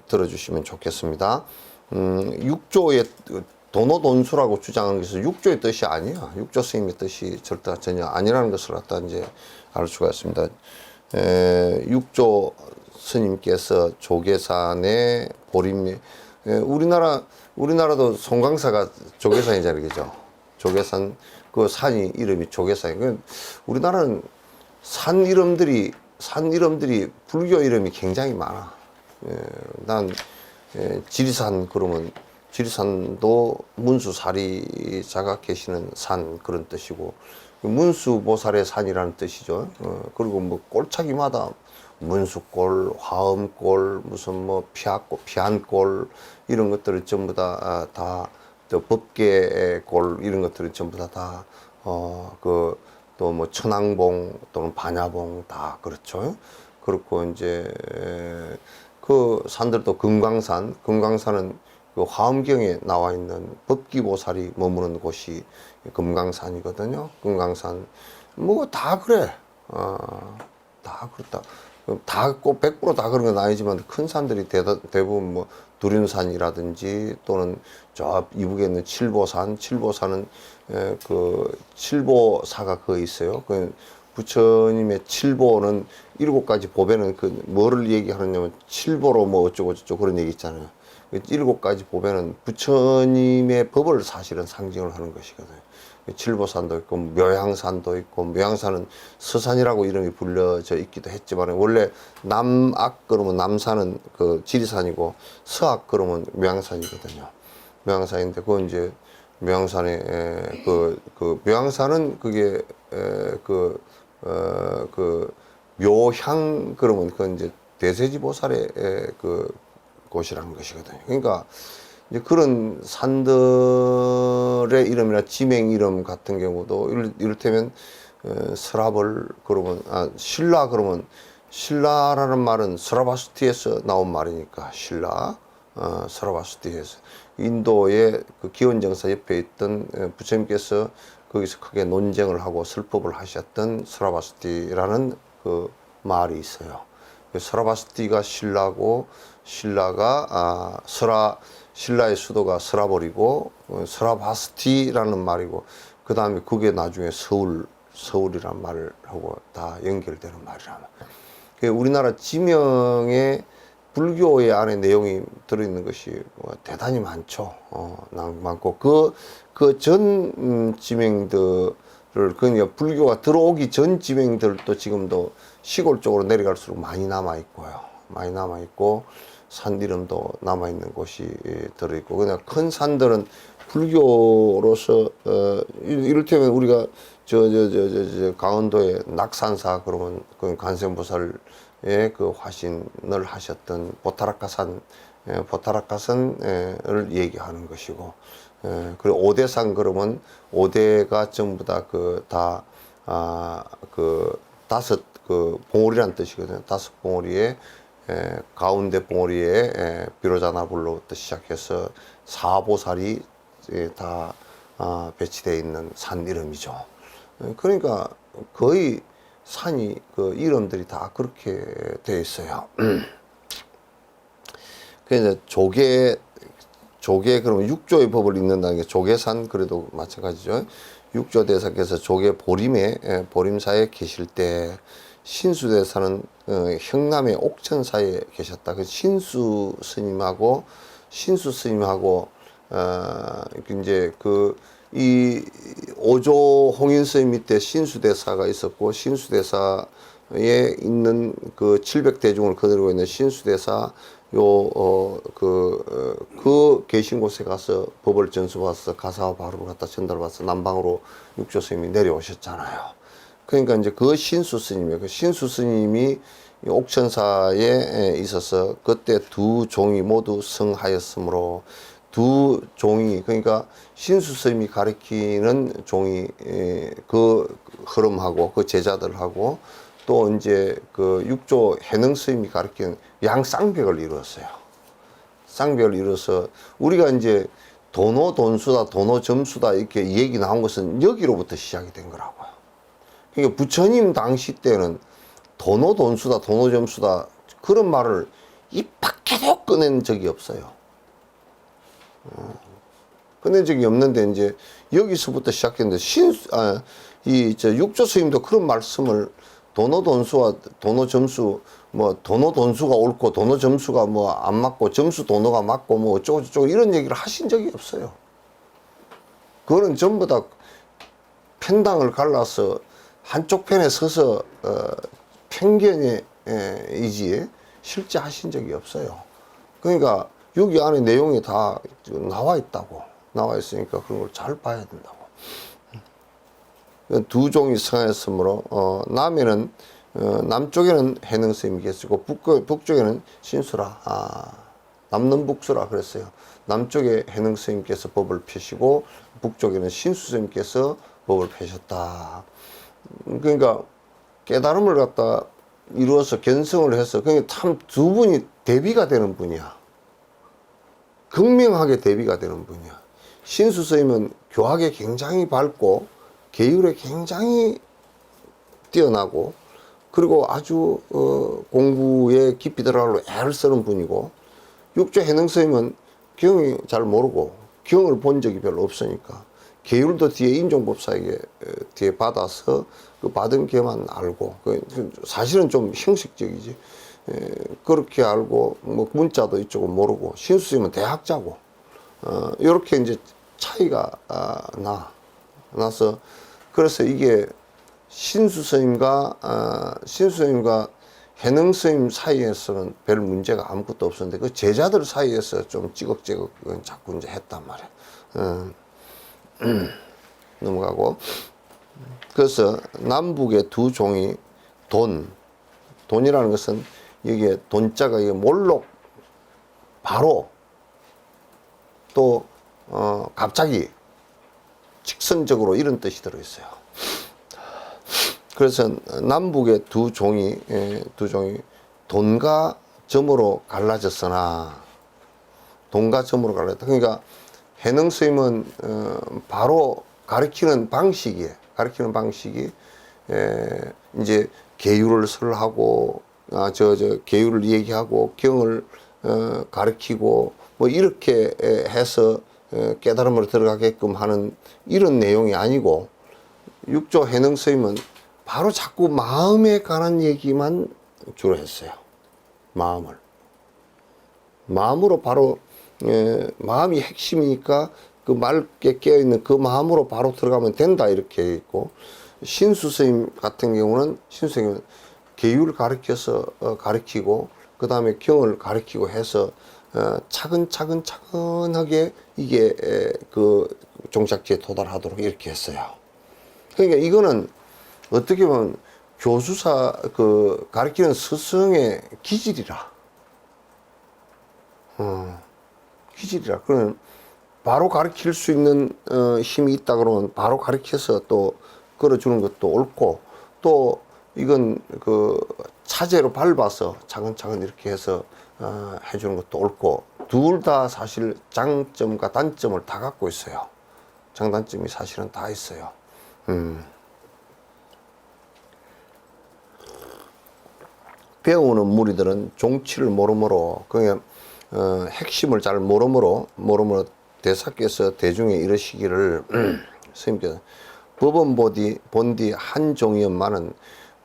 들어주시면 좋겠습니다. 육조의 도노돈수라고 주장한 것은 육조의 뜻이 아니에요. 육조 스님의 뜻이 절대 전혀 아니라는 것을 갖다 이제 알 수가 있습니다. 육조 스님께서 조계산의 보림, 우리나라도 송강사가 조계산이잖아요, 그죠? 조계산 그 산이 이름이 조계산이. 우리나라는 산 이름들이 불교 이름이 굉장히 많아. 난 지리산 그러면 지리산도 문수사리자가 계시는 산 그런 뜻이고 문수보살의 산이라는 뜻이죠. 그리고 뭐 꼴차기마다 문수골, 화엄골, 무슨 뭐 피안골 이런 것들을 전부 다 법계골 이런 것들을 전부 또 뭐 천왕봉 또는 반야봉 다 그렇죠. 그렇고 이제 그 산들도 금강산은 그 화엄경에 나와 있는 법기보살이 머무는 곳이 금강산이거든요. 금강산 뭐 다 그래. 다 그렇다. 다 꼭 100%다 그런 건 아니지만 큰 산들이 대부분 뭐 두륜산이라든지 또는 저 이북에 있는 칠보산은 그 칠보사가 거기 있어요. 그 부처님의 칠보는 7가지 보배는 그 뭐를 얘기하느냐면 칠보로 뭐 어쩌고 저쩌고 그런 얘기 있잖아요. 7가지 보배는 부처님의 법을 사실은 상징을 하는 것이거든요. 칠보산도 있고 묘향산도 있고 묘향산은 서산이라고 이름이 불려져 있기도 했지만 원래 남악 그러면 남산은 그 지리산이고 서악 그러면 묘향산이거든요. 묘향산인데 그 이제 묘향산에 그 묘향산은 그게 그 묘향 그러면 그 이제 대세지보살의 그 곳이라는 것이거든요. 그러니까 이제 그런 산들의 이름이나 지명 이름 같은 경우도 이를테면 스라벌 그러면 신라 그러면 신라라는 말은 스라바스티에서 나온 말이니까 신라 스라바스티에서 인도의 그 기원정사 옆에 있던 부처님께서 거기서 크게 논쟁을 하고 설법을 하셨던 스라바스티라는 그 말이 있어요. 스라바스티가 신라고 신라가 신라의 수도가 스라벌이고 스라바스티라는 말이고 그 다음에 그게 나중에 서울이란 말하고 다 연결되는 말이라. 우리나라 지명에 불교의 안에 내용이 들어있는 것이 대단히 많죠. 많고 그 전 지명들을 그러니까 불교가 들어오기 전 지명들도 지금도 시골 쪽으로 내려갈수록 많이 남아 있고요. 많이 남아 있고 산 이름도 남아 있는 곳이 들어 있고 그냥 큰 산들은 불교로서 이를테면 우리가 저 강원도의 낙산사 그러면 그 관세음보살의 그 화신을 하셨던 보타라카산을 얘기하는 것이고 그리고 오대산 그러면 오대가 전부 다 다섯 그 봉오리란 뜻이거든요. 5봉오리에 가운데 봉오리에 비로자나불로부터 시작해서 4보살이 다 배치되어 있는 산 이름이죠. 그러니까 거의 산이 그 이름들이 다 그렇게 되어 있어요. 그래서 조계 그러면 육조의 법을 읽는다는 게 조계산 그래도 마찬가지죠. 육조대사께서 조계 보림사에 계실 때 신수대사는 형남의 옥천사에 계셨다. 그 신수 스님하고 이제 이 오조 홍인 스님 밑에 신수대사가 있었고 신수대사에 있는 그 700대중을 거느리고 있는 신수대사 그 계신 곳에 가서 법을 전수받아서 가사와 발음을 갖다 전달받아서 남방으로 육조 스님이 내려오셨잖아요. 그러니까 이제 그 신수 스님이에요. 그 신수 스님이 옥천사에 있어서 그때 두 종이 모두 성하였으므로 두 종이 그러니까 신수 스님이 가리키는 종이 그 흐름하고 그 제자들하고 또 이제 그 육조 해능 스님이 가르치는 양쌍벽을 이루었어요. 쌍벽을 이루어서 우리가 이제 도노 돈수다, 도노 점수다 이렇게 얘기 나온 것은 여기로부터 시작이 된 거라고요. 그러니까 부처님 당시 때는 도노 돈수다, 도노 점수다 그런 말을 입 밖에도 꺼낸 적이 없어요. 꺼낸 적이 없는데 이제 여기서부터 시작했는데 육조 스님도 그런 말씀을 도노 돈수와 도노 점수 뭐 도노 돈수가 옳고 도노 점수가 뭐 안 맞고 점수 도노가 맞고 뭐 어쩌고 저쩌고 이런 얘기를 하신 적이 없어요. 그거는 전부 다 편당을 갈라서 한쪽 편에 서서 편견의 이지 실제 하신 적이 없어요. 그러니까 여기 안에 내용이 다 나와 있다고. 나와 있으니까 그런 걸 잘 봐야 된다고. 두 종이 성하였으므로 남쪽에는 해능 스님이 계시고 북쪽에는 신수라 남는북수라 그랬어요. 남쪽에 해능 스님께서 법을 펴시고 북쪽에는 신수 스님께서 법을 펴셨다. 그러니까 깨달음을 갖다 이루어서 견성을 해서 그러니까 참 두 분이 대비가 되는 분이야. 극명하게 대비가 되는 분이야. 신수 스님은 교학에 굉장히 밝고 계율에 굉장히 뛰어나고 그리고 아주 공부에 깊이 들어가려고 애를 쓰는 분이고 육조 해능 스님은 경이 잘 모르고 경을 본 적이 별로 없으니까 계율도 뒤에 인종법사에게 뒤에 받아서 그 받은 게만 알고 사실은 좀 형식적이지. 그렇게 알고 뭐 문자도 이쪽은 모르고 신수 스님은 대학자고 이렇게 이제 차이가 나서 그래서 이게 신수 스님과 해능 스님 사이에서는 별 문제가 아무것도 없었는데 그 제자들 사이에서 좀 찌걱찌걱 자꾸 이제 했단 말이에요. 넘어가고 그래서 남북의 두 종이 돈이라는 것은 이게 돈자가 이게 몰록 바로 또 갑자기 직선적으로 이런 뜻이 들어있어요. 그래서 남북의 두 종이 돈과 점으로 갈라졌으나 돈과 점으로 갈라졌다. 그러니까 해능 스님은 바로 가르치는 방식이 이제 계율을 설하고 계율을 얘기하고 경을 가르치고 뭐 이렇게 해서 깨달음으로 들어가게끔 하는 이런 내용이 아니고 육조 해능 스님은 바로 자꾸 마음에 관한 얘기만 주로 했어요. 마음으로 바로 마음이 핵심이니까 그 맑게 깨어있는 그 마음으로 바로 들어가면 된다 이렇게 있고 신수 스님 같은 경우는 계율을 가르치고 그 다음에 경을 가르치고 해서 차근차근하게 이게 그 종착지에 도달하도록 이렇게 했어요. 그러니까 이거는 어떻게 보면 교수사 그 가르치는 스승의 기질이라. 그러면 바로 가르칠 수 있는 힘이 있다 그러면 바로 가르쳐서 또 끌어주는 것도 옳고 또 이건 그 차제로 밟아서 차근차근 이렇게 해서 해주는 것도 옳고 둘 다 사실 장점과 단점을 다 갖고 있어요. 장단점이 사실은 다 있어요. 배우는 무리들은 종치를 모르므로 그냥 핵심을 잘 모르므로 대사께서 대중에 이르시기를 스님께서 법은 본디 한 종이었만은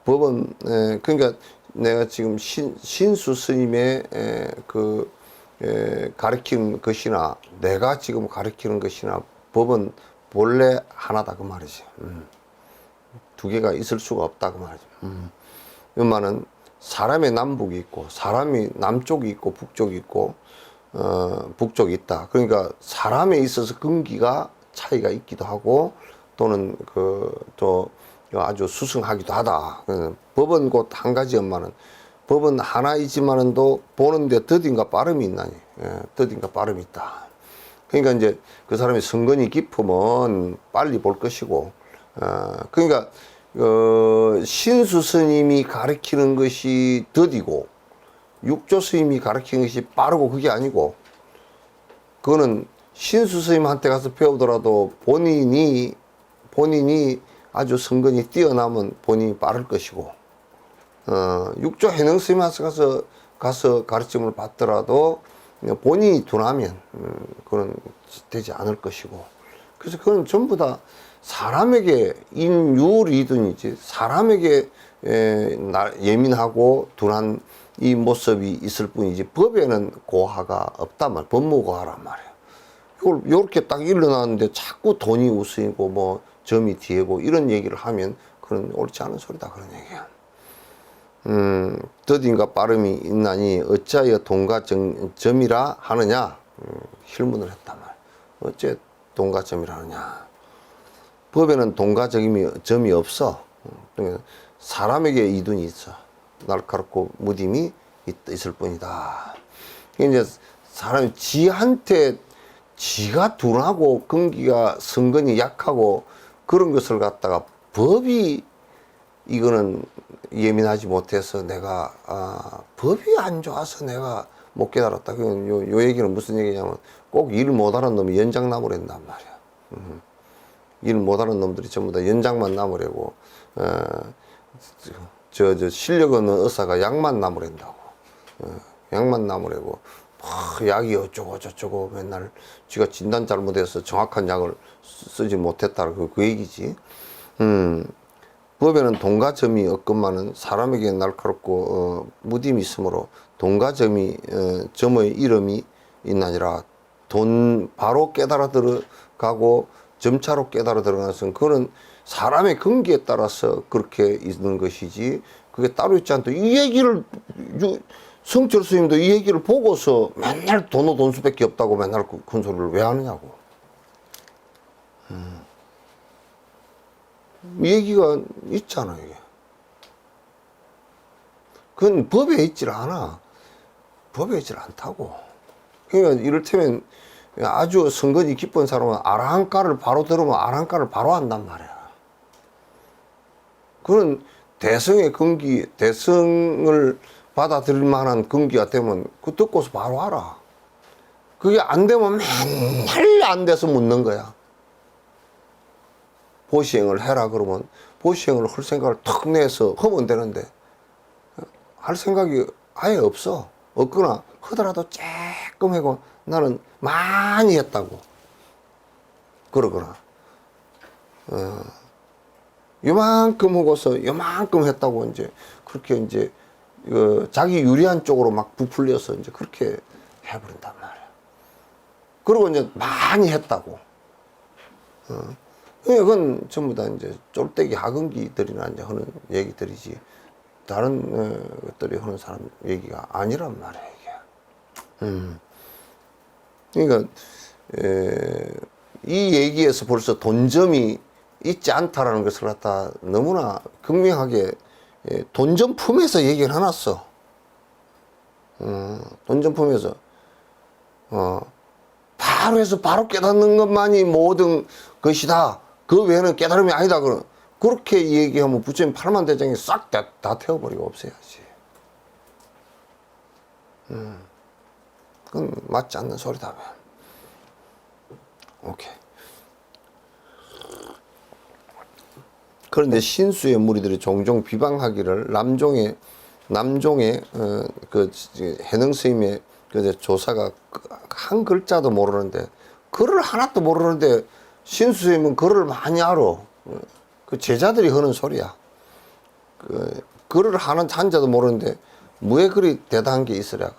법은 그러니까 내가 지금 신수 스님의 가르치는 것이나 내가 지금 가르치는 것이나 법은 본래 하나다 그 말이지. 두 개가 있을 수가 없다 그 말이지. 이 말은 사람의 남북이 있고 사람이 남쪽이 있고 북쪽이 있고 북쪽이 있다. 그러니까 사람에 있어서 근기가 차이가 있기도 하고 또는 또 아주 수승하기도 하다. 법은 곧 한 가지였만은 법은 하나이지만은 또 보는데 더딘가 빠름이 있나니. 더딘가 빠름이 있다. 그러니까 이제 그 사람이 성근이 깊으면 빨리 볼 것이고 그러니까 신수 스님이 가르치는 것이 더디고 육조 스님이 가르치는 것이 빠르고 그게 아니고, 그거는 신수 스님한테 가서 배우더라도 본인이 아주 성근이 뛰어나면 본인이 빠를 것이고, 육조 해능 스님한테 가서 가르침을 받더라도 본인이 둔하면 그건 되지 않을 것이고, 그래서 그건 전부 다 사람에게 인유리든지 사람에게 예민하고 둔한 이 모습이 있을 뿐이지 법에는 고하가 없단 말이야. 법무고하란 말이야. 이걸 요렇게 딱 일어나는데 자꾸 돈이 우선이고 뭐 점이 뒤에고 이런 얘기를 하면 그건 옳지 않은 소리다, 그런 얘기야. 더딘가 빠름이 있나니 어찌하여 돈과 점이라 하느냐. 힐문을 했단 말이야. 어째 돈과 점이라 하느냐. 법에는 돈과 점이 없어. 사람에게 이둔이 있어. 날카롭고 무딤이 있을 뿐이다. 이제 사람이 지한테 지가 둔하고 근기가 성근이 약하고 그런 것을 갖다가 법이 이거는 예민하지 못해서 내가 법이 안 좋아서 내가 못 깨달았다. 요 얘기는 무슨 얘기냐면 꼭 일 못하는 놈이 연장 나무란단 말이야. 일 못하는 놈들이 전부 다 연장만 나무래고 저 실력 없는 의사가 약만 나무랜다고. 약만 나무래고 약이 어쩌고 저쩌고 맨날 쥐가 진단 잘못해서 정확한 약을 쓰지 못했다, 그 얘기지. 법에는 돈과 점이 없건만은 사람에게 날카롭고 무딤이 있으므로 돈과 점의 이름이 있나니라. 돈 바로 깨달아 들어가고 점차로 깨달아 들어가는 것은 그거는 사람의 근기에 따라서 그렇게 있는 것이지, 그게 따로 있지 않다. 이 얘기를 성철 스님도 이 얘기를 보고서 맨날 돈수밖에 없다고 맨날 큰 소리를 왜 하느냐고. 이 얘기가 있잖아, 이게. 그건 법에 있질 않아. 법에 있질 않다고. 그러니까 이를테면 아주 성근이 깊은 사람은 아라한가를 바로 들으면 아라한가를 바로 한단 말이야. 그건 대성의 근기, 대성을 받아들일 만한 근기가 되면 그 듣고서 바로 알아. 그게 안 되면 맨날 안 돼서 묻는 거야. 보시행을 해라 그러면 보시행을 할 생각을 턱 내서 하면 되는데 할 생각이 아예 없어. 없거나 하더라도 조금 하고 나는 많이 했다고 그러거나 요만큼 하고서 요만큼 했다고 이제 그렇게 이제 자기 유리한 쪽으로 막 부풀려서 이제 그렇게 해버린단 말이야. 그리고 이제 많이 했다고. 그건 전부 다 이제 쫄대기 하근기들이나 이제 하는 얘기들이지 다른 것들이 하는 사람 얘기가 아니란 말이야, 이게. 그러니까 이 얘기에서 벌써 돈점이 있지 않다라는 것을 갖다 너무나 극명하게 돈점 품에서 얘기를 해놨어. 돈점 품에서 바로 해서 바로 깨닫는 것만이 모든 것이다. 그 외에는 깨달음이 아니다. 그렇게 얘기하면 부처님 팔만대장이 싹 다 태워버리고 없애야지. 그건 맞지 않는 소리다. 오케이. 그런데 신수의 무리들이 종종 비방하기를 남종의 그 해능 스님의 그 조사가 한 글자도 모르는데 글을 하나도 모르는데 신수 스님은 글을 많이 알아. 그 제자들이 하는 소리야. 그 글을 하는 한자도 모르는데 뭐에 그리 대단한 게 있으랴.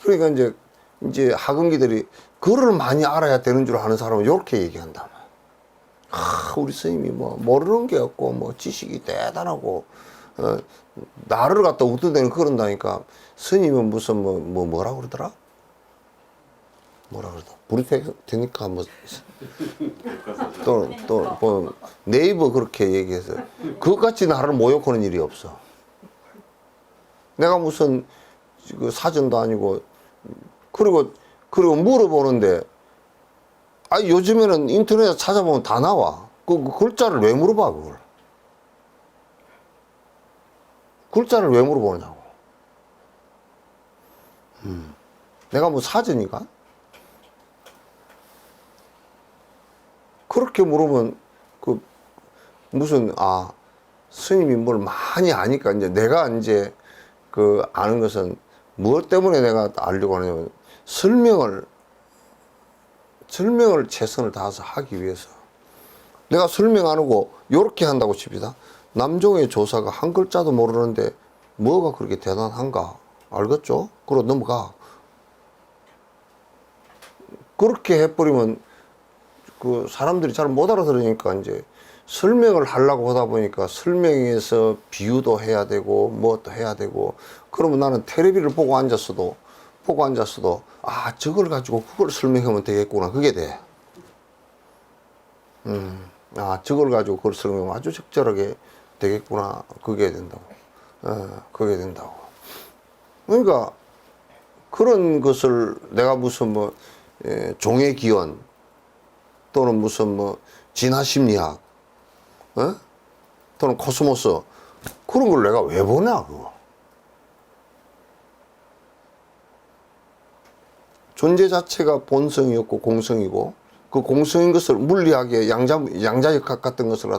그러니까 이제 하근기들이 글을 많이 알아야 되는 줄 아는 사람은 이렇게 얘기한다. 우리 스님이 뭐 모르는 게 없고 뭐 지식이 대단하고 나를 갖다 웃어대는 그런다니까. 스님은 무슨 뭐라 그러더라? 뭐라 그러더라? 불이 되니까 뭐 또 네이버 그렇게 얘기해서 그것같이 나를 모욕하는 일이 없어. 내가 무슨 그 사전도 아니고 그리고 물어보는데 요즘에는 인터넷에 찾아보면 다 나와. 그 글자를 왜 물어봐, 그걸? 글자를 왜 물어보느냐고. 내가 뭐 사전이가? 그렇게 물으면 그 무슨 스님이 뭘 많이 아니까 이제 내가 이제 그 아는 것은 무엇 때문에 내가 알려고 하냐면 설명을 최선을 다해서 하기 위해서. 내가 설명 안 하고 요렇게 한다고 칩시다. 남종의 조사가 한 글자도 모르는데 뭐가 그렇게 대단한가 알겠죠? 그러고 넘어가. 그렇게 해버리면 그 사람들이 잘 못 알아들으니까 이제 설명을 하려고 하다 보니까 설명에서 비유도 해야 되고 뭐 또 해야 되고, 그러면 나는 텔레비를 보고 앉았어도 저걸 가지고 그걸 설명하면 되겠구나 그게 돼. 저걸 가지고 그걸 설명하면 아주 적절하게 되겠구나 그게 된다고. 그게 된다고. 그러니까 그런 것을 내가 무슨 뭐 종의 기원 또는 무슨 뭐 진화심리학 또는 코스모스 그런 걸 내가 왜 보냐 그거. 존재 자체가 본성이었고 공성이고, 그 공성인 것을 물리하게 양자역학 같은 것을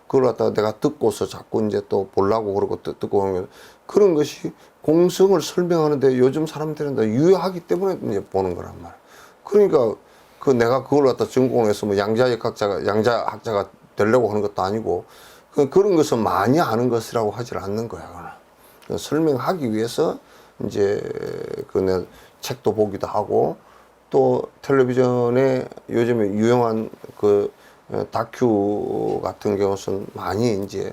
그걸 갖다가 내가 듣고서 자꾸 이제 또 보려고 그러고 듣고 하면 그런 것이 공성을 설명하는데 요즘 사람들은 다 유효하기 때문에 이제 보는 거란 말이야. 그러니까 내가 그걸 갖다 전공을 해서 뭐 양자학자가 되려고 하는 것도 아니고 그런 것은 많이 아는 것이라고 하질 않는 거야. 설명하기 위해서 이제 내 책도 보기도 하고, 또 텔레비전에 요즘에 유용한 그 다큐 같은 경우는 많이 이제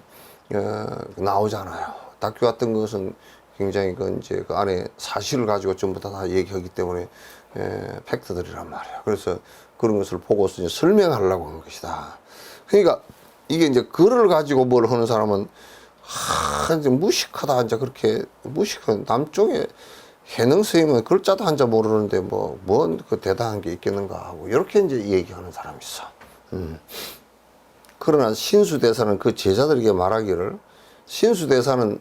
나오잖아요. 다큐 같은 것은 굉장히 이제 그 안에 사실을 가지고 전부 다 얘기하기 때문에 팩트들이란 말이에요. 그래서 그런 것을 보고서 이제 설명하려고 하는 것이다. 그러니까 이게 이제 글을 가지고 뭘 하는 사람은 이제 무식하다, 이제 그렇게 무식한 남쪽에 해능 스님은 글자도 한자 모르는데 뭔 그 대단한 게 있겠는가 하고 이렇게 이제 얘기하는 사람이 있어. 그러나 신수대사는 그 제자들에게 말하기를, 신수대사는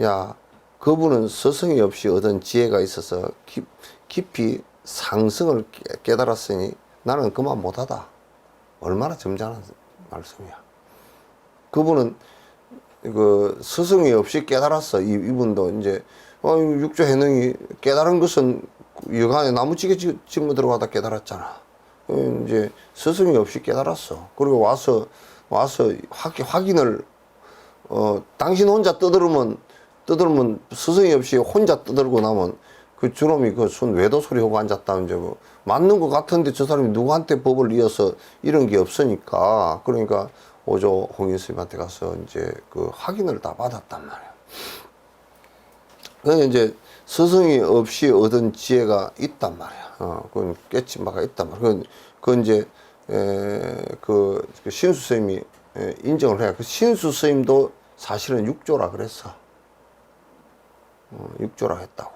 야 그분은 스승이 없이 얻은 지혜가 있어서 깊이 상승을 깨달았으니 나는 그만 못하다. 얼마나 점잖은 말씀이야. 그분은 그 스승이 없이 깨달았어. 이분도 이제 육조 해능이 깨달은 것은 여간에 나무찌개 짚어 들어가다 깨달았잖아. 이제 스승이 없이 깨달았어. 그리고 와서 확인을 당신 혼자 떠들으면 스승이 없이 혼자 떠들고 나면 그 저놈이 그 손 외도소리 하고 앉았다 이제 뭐 맞는 것 같은데 저 사람이 누구한테 법을 이어서 이런 게 없으니까, 그러니까 오조 홍인 스님한테 가서 이제 그 확인을 다 받았단 말이야. 그냥 이제 스승이 없이 얻은 지혜가 있단 말이야. 그건 깨친 바가 있단 말이야. 그건 이제 그 신수 스님이 인정을 해야. 그 신수 스님도 사실은 육조라 그랬어. 육조라 했다고.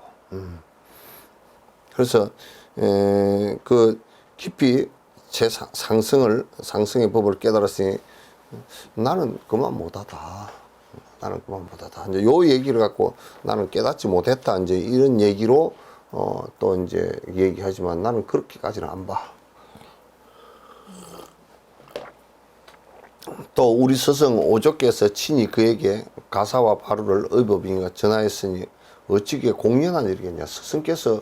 그래서 그 깊이 제 상승의 법을 깨달았으니 나는 그만 못하다. 나는 그만 못하다. 이제 요 얘기를 갖고 나는 깨닫지 못했다. 이제 이런 얘기로 또 이제 얘기하지만 나는 그렇게까지는 안 봐. 또 우리 스승 오조께서 친히 그에게 가사와 바루를 의법인가 전하였으니 어찌게 공연한 일이겠냐. 스승께서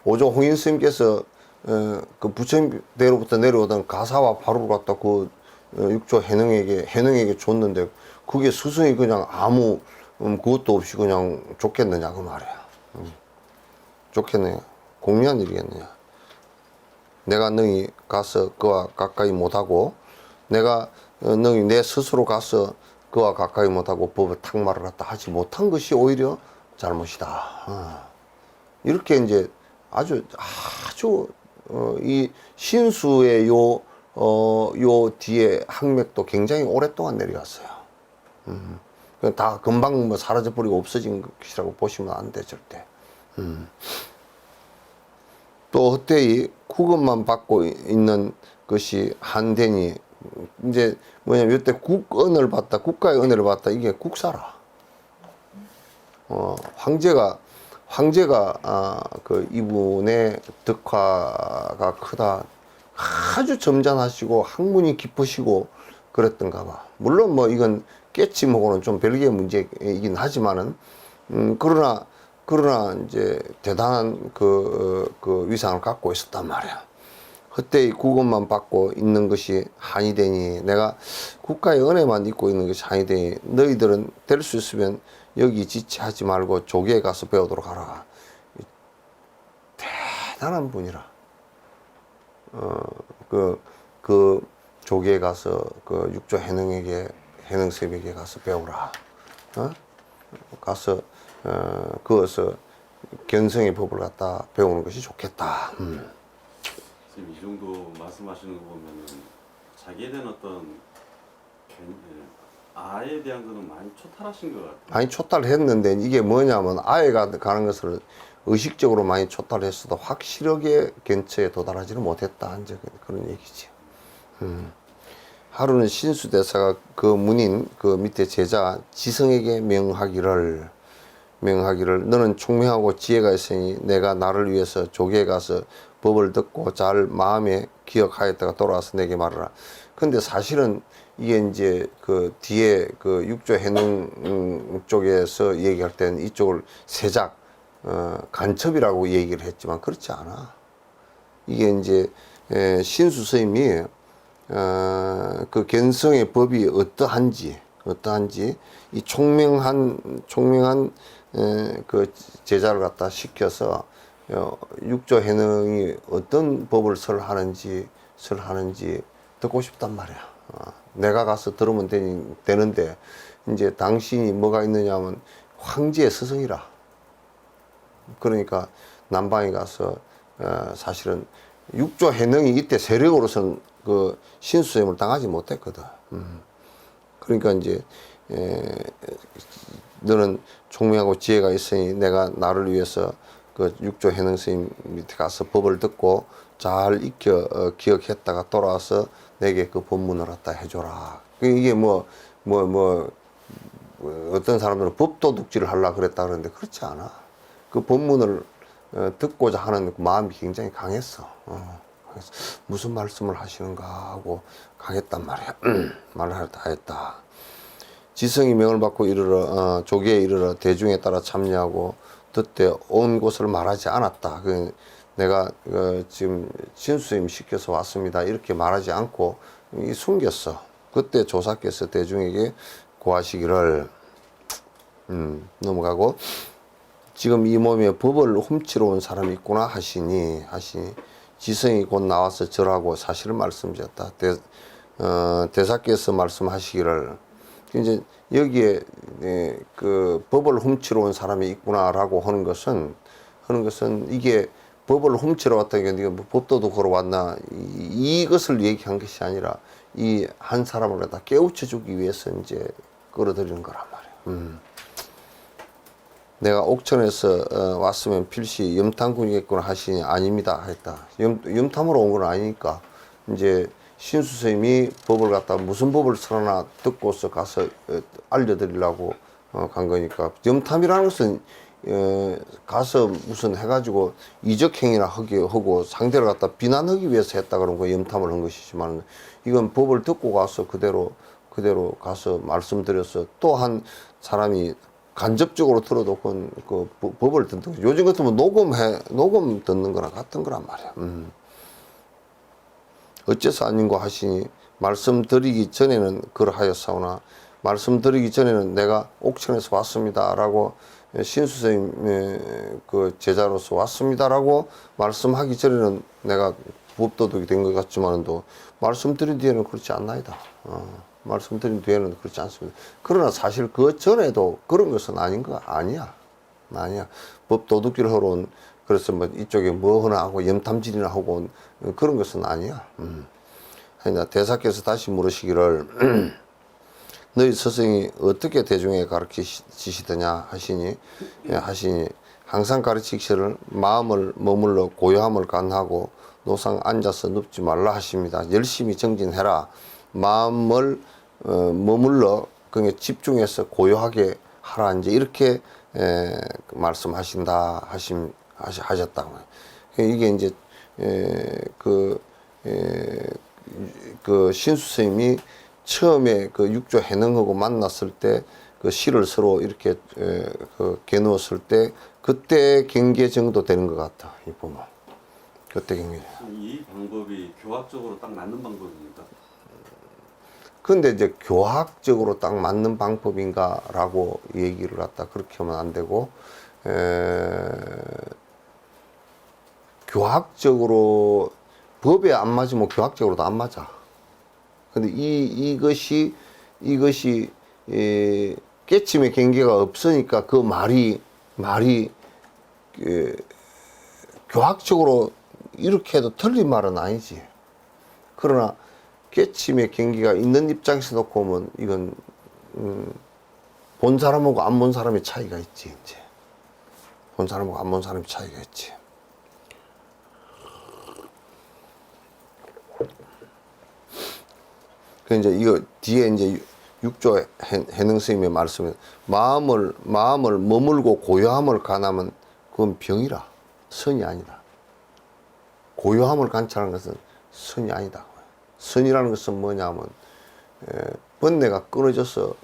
오조 홍인 스님께서 그 부처님대로부터 내려오던 가사와 바루를 갖다 그 육조 해능에게 줬는데 그게 스승이 그냥 아무 그것도 없이 그냥 좋겠느냐 그 말이야. 좋겠느냐. 공연한 일이겠느냐. 내가 능히 가서 그와 가까이 못하고 내가 능히 내 스스로 가서 그와 가까이 못하고 법의 탁말을 갖다 하지 못한 것이 오히려 잘못이다. 이렇게 이제 아주 이 신수의 요 뒤에 학맥도 굉장히 오랫동안 내려갔어요. 다 금방 뭐 사라져버리고 없어진 것이라고 보시면 안 돼, 절대. 또 헛되이 구급만 받고 있는 것이 한되니, 이제 뭐냐면 이때 국가의 은혜를 받다, 이게 국사라. 황제가 그 이분의 덕화가 크다. 아주 점잖하시고 학문이 깊으시고 그랬던가 봐. 물론 뭐 이건 깨침하고는 좀 별개의 문제이긴 하지만은 그러나 이제 대단한 그 위상을 갖고 있었단 말이야. 그때 그것만 받고 있는 것이 한이 되니, 내가 국가의 은혜만 입고 있는 것이 한이 되니, 너희들은 될 수 있으면 여기 지체하지 말고 조계에 가서 배우도록 하라. 대단한 분이라. 그 조계에 가서 그 육조 해능쌤에게 가서 배우라. 가서 그것을 견성의 법을 갖다 배우는 것이 좋겠다. 지금 이 정도 말씀하시는 거 보면은 자기에 대한 어떤 아에 대한 거는 많이 초탈하신 것 같아요. 많이 초탈했는데 이게 뭐냐면 아예가 가는 것을 의식적으로 많이 초탈했어도 확실하게 근처에 도달하지는 못했다 한 그런 얘기지. 하루는 신수대사가 그 문인 그 밑에 제자 지성에게 명하기를 너는 총명하고 지혜가 있으니 내가 나를 위해서 조계에 가서 법을 듣고 잘 마음에 기억하였다가 돌아와서 내게 말하라. 근데 사실은 이게 이제 그 뒤에 그 육조 해능 쪽에서 얘기할 때는 이쪽을 세작 간첩이라고 얘기를 했지만 그렇지 않아. 이게 이제 신수 스님이 그 견성의 법이 어떠한지 이 총명한 그 제자를 갖다 시켜서 육조 해능이 어떤 법을 설하는지 듣고 싶단 말이야. 내가 가서 들으면 되는데 이제 당신이 뭐가 있느냐면 황제의 스승이라. 그러니까 남방에 가서 사실은 육조 해능이 이때 세력으로서는 그 신수쌤을 당하지 못했거든. 그러니까 이제 너는 총명하고 지혜가 있으니 내가 나를 위해서 그 육조 해능 스님 밑에 가서 법을 듣고 잘 익혀 기억했다가 돌아와서 내게 그 법문을 갖다 해줘라. 이게 어떤 사람들은 법도둑질을 하려고 그랬다 그러는데 그렇지 않아. 그 법문을 듣고자 하는 그 마음이 굉장히 강했어. 그래서 무슨 말씀을 하시는가 하고 강했단 말이야. 말을 다 했다. 지성이 명을 받고 이르러 조계에 이르러 대중에 따라 참여하고 듣되 온 곳을 말하지 않았다. 내가 지금 신수님 시켜서 왔습니다. 이렇게 말하지 않고 숨겼어. 그때 조사께서 대중에게 고하시기를 넘어가고 지금 이 몸에 법을 훔치러 온 사람이 있구나 하시니 지성이 곧 나와서 절하고 사실을 말씀드렸다. 대사께서 말씀하시기를 이제 여기에 그 법을 훔치러 온 사람이 있구나라고 하는 것은 이게 법을 훔치러 왔다니까 네가 뭐 법도도 걸어왔나 이것을 얘기한 것이 아니라 이 한 사람을 갖다 깨우쳐 주기 위해서 이제 끌어들이는 거란 말이야. 내가 옥천에서 왔으면 필시 염탐꾼이겠구나 하시니 아닙니다 했다. 염탐으로 온 건 아니니까 이제 신수스님이 법을 갖다 무슨 법을 설하나 듣고서 가서 알려드리려고 간 거니까 염탐이라는 것은 가서 무슨 해가지고 이적행위나 하고 상대를 갖다 비난하기 위해서 했다 그런 거 염탐을 한 것이지만 이건 법을 듣고 가서 그대로 가서 말씀드려서 또 한 사람이 간접적으로 들어도 그 법을 듣는 거죠. 요즘 같으면 녹음 듣는 거랑 같은 거란 말이야. 어째서 아닌고 하시니 말씀드리기 전에는 그러하였사오나 말씀드리기 전에는 내가 옥천에서 왔습니다라고 신수생님 그 제자로서 왔습니다라고 말씀하기 전에는 내가 법도둑이 된 것 같지만도 말씀드린 뒤에는 그렇지 않나이다. 말씀드린 뒤에는 그렇지 않습니다. 그러나 사실 그 전에도 그런 것은 아니야. 법도둑질 하러 온 그래서 뭐 이쪽에 뭐 하나 하고 염탐질이나 하고 온 그런 것은 아니야. 대사께서 다시 물으시기를 너희 스승이 어떻게 대중에 가르치시더냐 하시니 항상 가르치기를 마음을 머물러 고요함을 간하고 노상 앉아서 눕지 말라 하십니다. 열심히 정진해라. 마음을 머물러 그게 집중해서 고요하게 하라. 이제 이렇게 말씀하신다 하셨다고. 이게 이제 그 신수 스님이 처음에 그 육조 해능하고 만났을 때 그 실을 서로 이렇게 겨누었을 때 그때 경계 정도 되는 것 같아. 이 보면 그때 경계. 이 방법이 교학적으로 딱 맞는 방법입니까? 근데 이제 교학적으로 딱 맞는 방법인가라고 얘기를 갖다 그렇게 하면 안 되고, 교학적으로 법에 안 맞으면 교학적으로도 안 맞아. 근데 이것이 깨침의 경계가 없으니까 그 말이 교학적으로 이렇게 해도 틀린 말은 아니지. 그러나 깨침의 경계가 있는 입장에서 놓고 보면 이건 본 사람하고 안 본 사람의 차이가 있지. 이제 본 사람하고 안 본 사람의 차이가 있지. 그 이제 이거 뒤에 이제 육조 해능 스님의 말씀에 마음을 머물고 고요함을 관하면 그건 병이라, 선이 아니다. 고요함을 관찰하는 것은 선이 아니다. 선이라는 것은 뭐냐면 번뇌가 끊어져서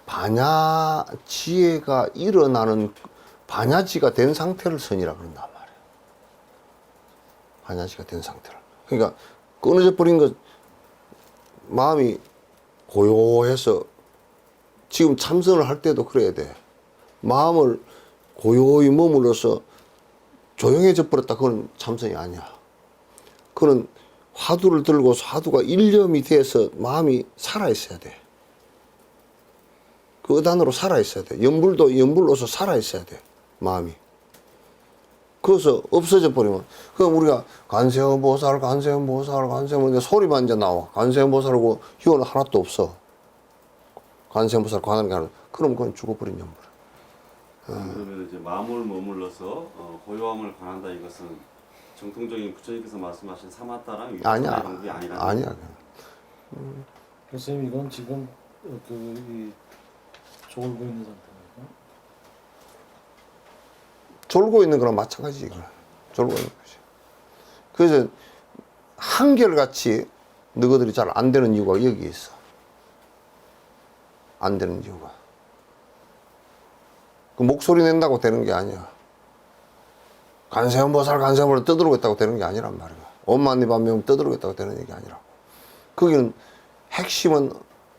반야지혜가 일어나는 반야지가 된 상태를 선이라 그런단 말이에요. 반야지가 된 상태를. 그러니까 끊어져 버린 것, 마음이 고요해서 지금 참선을 할 때도 그래야 돼. 마음을 고요히 머물러서 조용해져 버렸다. 그건 참선이 아니야. 그건 화두를 들고 화두가 일념이 돼서 마음이 살아있어야 돼. 그 의단으로 살아있어야 돼. 연불도 연불로서 살아있어야 돼. 마음이. 그래서 없어져 버리면, 그럼 우리가 관세음보살 소리만 이제 나와. 관세음보살하고 희원은 하나도 없어. 관세음보살 관하는 게 하나. 그럼 그건 죽어버린 연불. 그러면 이제 마음을 머물러서 고요함을 관한다, 이것은 정통적인 부처님께서 말씀하신 사마타랑 유사의 방법이 아니라. 아니야. 교수님, 이건 지금 이 졸고 있는 상태입니까? 졸고 있는 거랑 마찬가지. 이거. 졸고 있는 거지. 그래서 한결같이 너희들이 잘 안 되는 이유가 여기 있어. 안 되는 이유가. 그 목소리 낸다고 되는 게 아니야. 관세음보살 떠들고 있다고 되는 게 아니란 말이야. 엄만니반명 떠들고 있다고 되는 얘기 아니라고. 거기는 핵심은,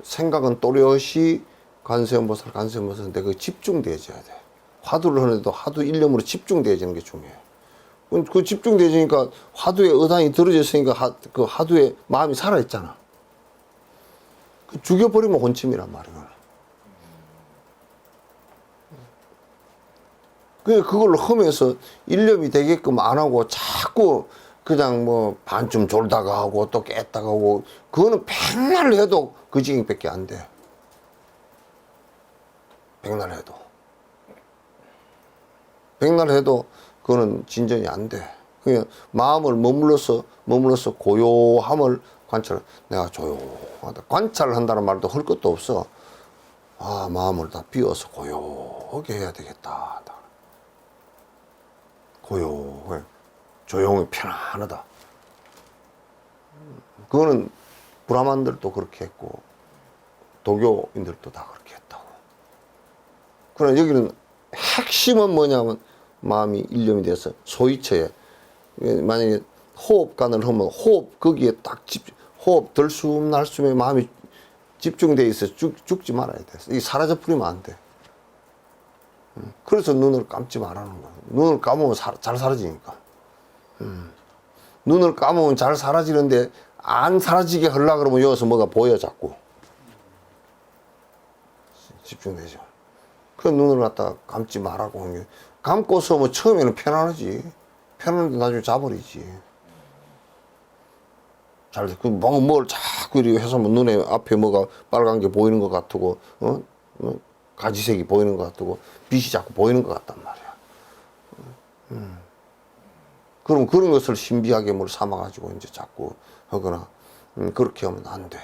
생각은 또렷이 관세음보살인데 그 집중되어져야 돼. 화두를 하는데도 화두 일념으로 집중되어지는 게 중요해. 그 집중되어지니까 화두의 의단이 들어졌으니까 그 화두에 마음이 살아있잖아. 그 죽여버리면 혼침이란 말이야. 그걸 하면서 일념이 되게끔 안 하고 자꾸 그냥 뭐 반쯤 졸다가 하고 또 깼다가 하고, 그거는 백날 해도 그 지경밖에 안 돼. 백날 해도 그거는 진전이 안 돼. 그냥 마음을 머물러서 고요함을 관찰. 내가 조용하다. 관찰을 한다는 말도 할 것도 없어. 아, 마음을 다 비워서 고요하게 해야 되겠다. 고요해. 조용히 편안하다. 그거는 브라만들도 그렇게 했고 도교인들도 다 그렇게 했다고. 그러나 여기는 핵심은 뭐냐면 마음이 일념이 돼서 소위처에, 만약에 호흡관을 하면 호흡 거기에 딱 호흡 들숨 날숨에 마음이 집중돼 있어. 죽지 말아야 돼. 이게 사라져 버리면 안 돼. 그래서 눈을 감지 말라는 거야. 눈을 감으면 잘 사라지니까. 눈을 감으면 잘 사라지는데 안 사라지게 하려고 그러면 여기서 뭐가 보여 자꾸. 집중되죠. 그 눈을 갖다 감지 말라고 하는 게, 감고서 뭐 처음에는 편안하지. 편안한데 나중에 자버리지. 뭘 자꾸 이렇게 해서 뭐 눈에 앞에 뭐가 빨간 게 보이는 것 같고, 가지색이 보이는 것 같고, 빛이 자꾸 보이는 것 같단 말이야. 그럼 그런 것을 신비하게 뭘 삼아가지고 이제 자꾸 하거나, 그렇게 하면 안 돼.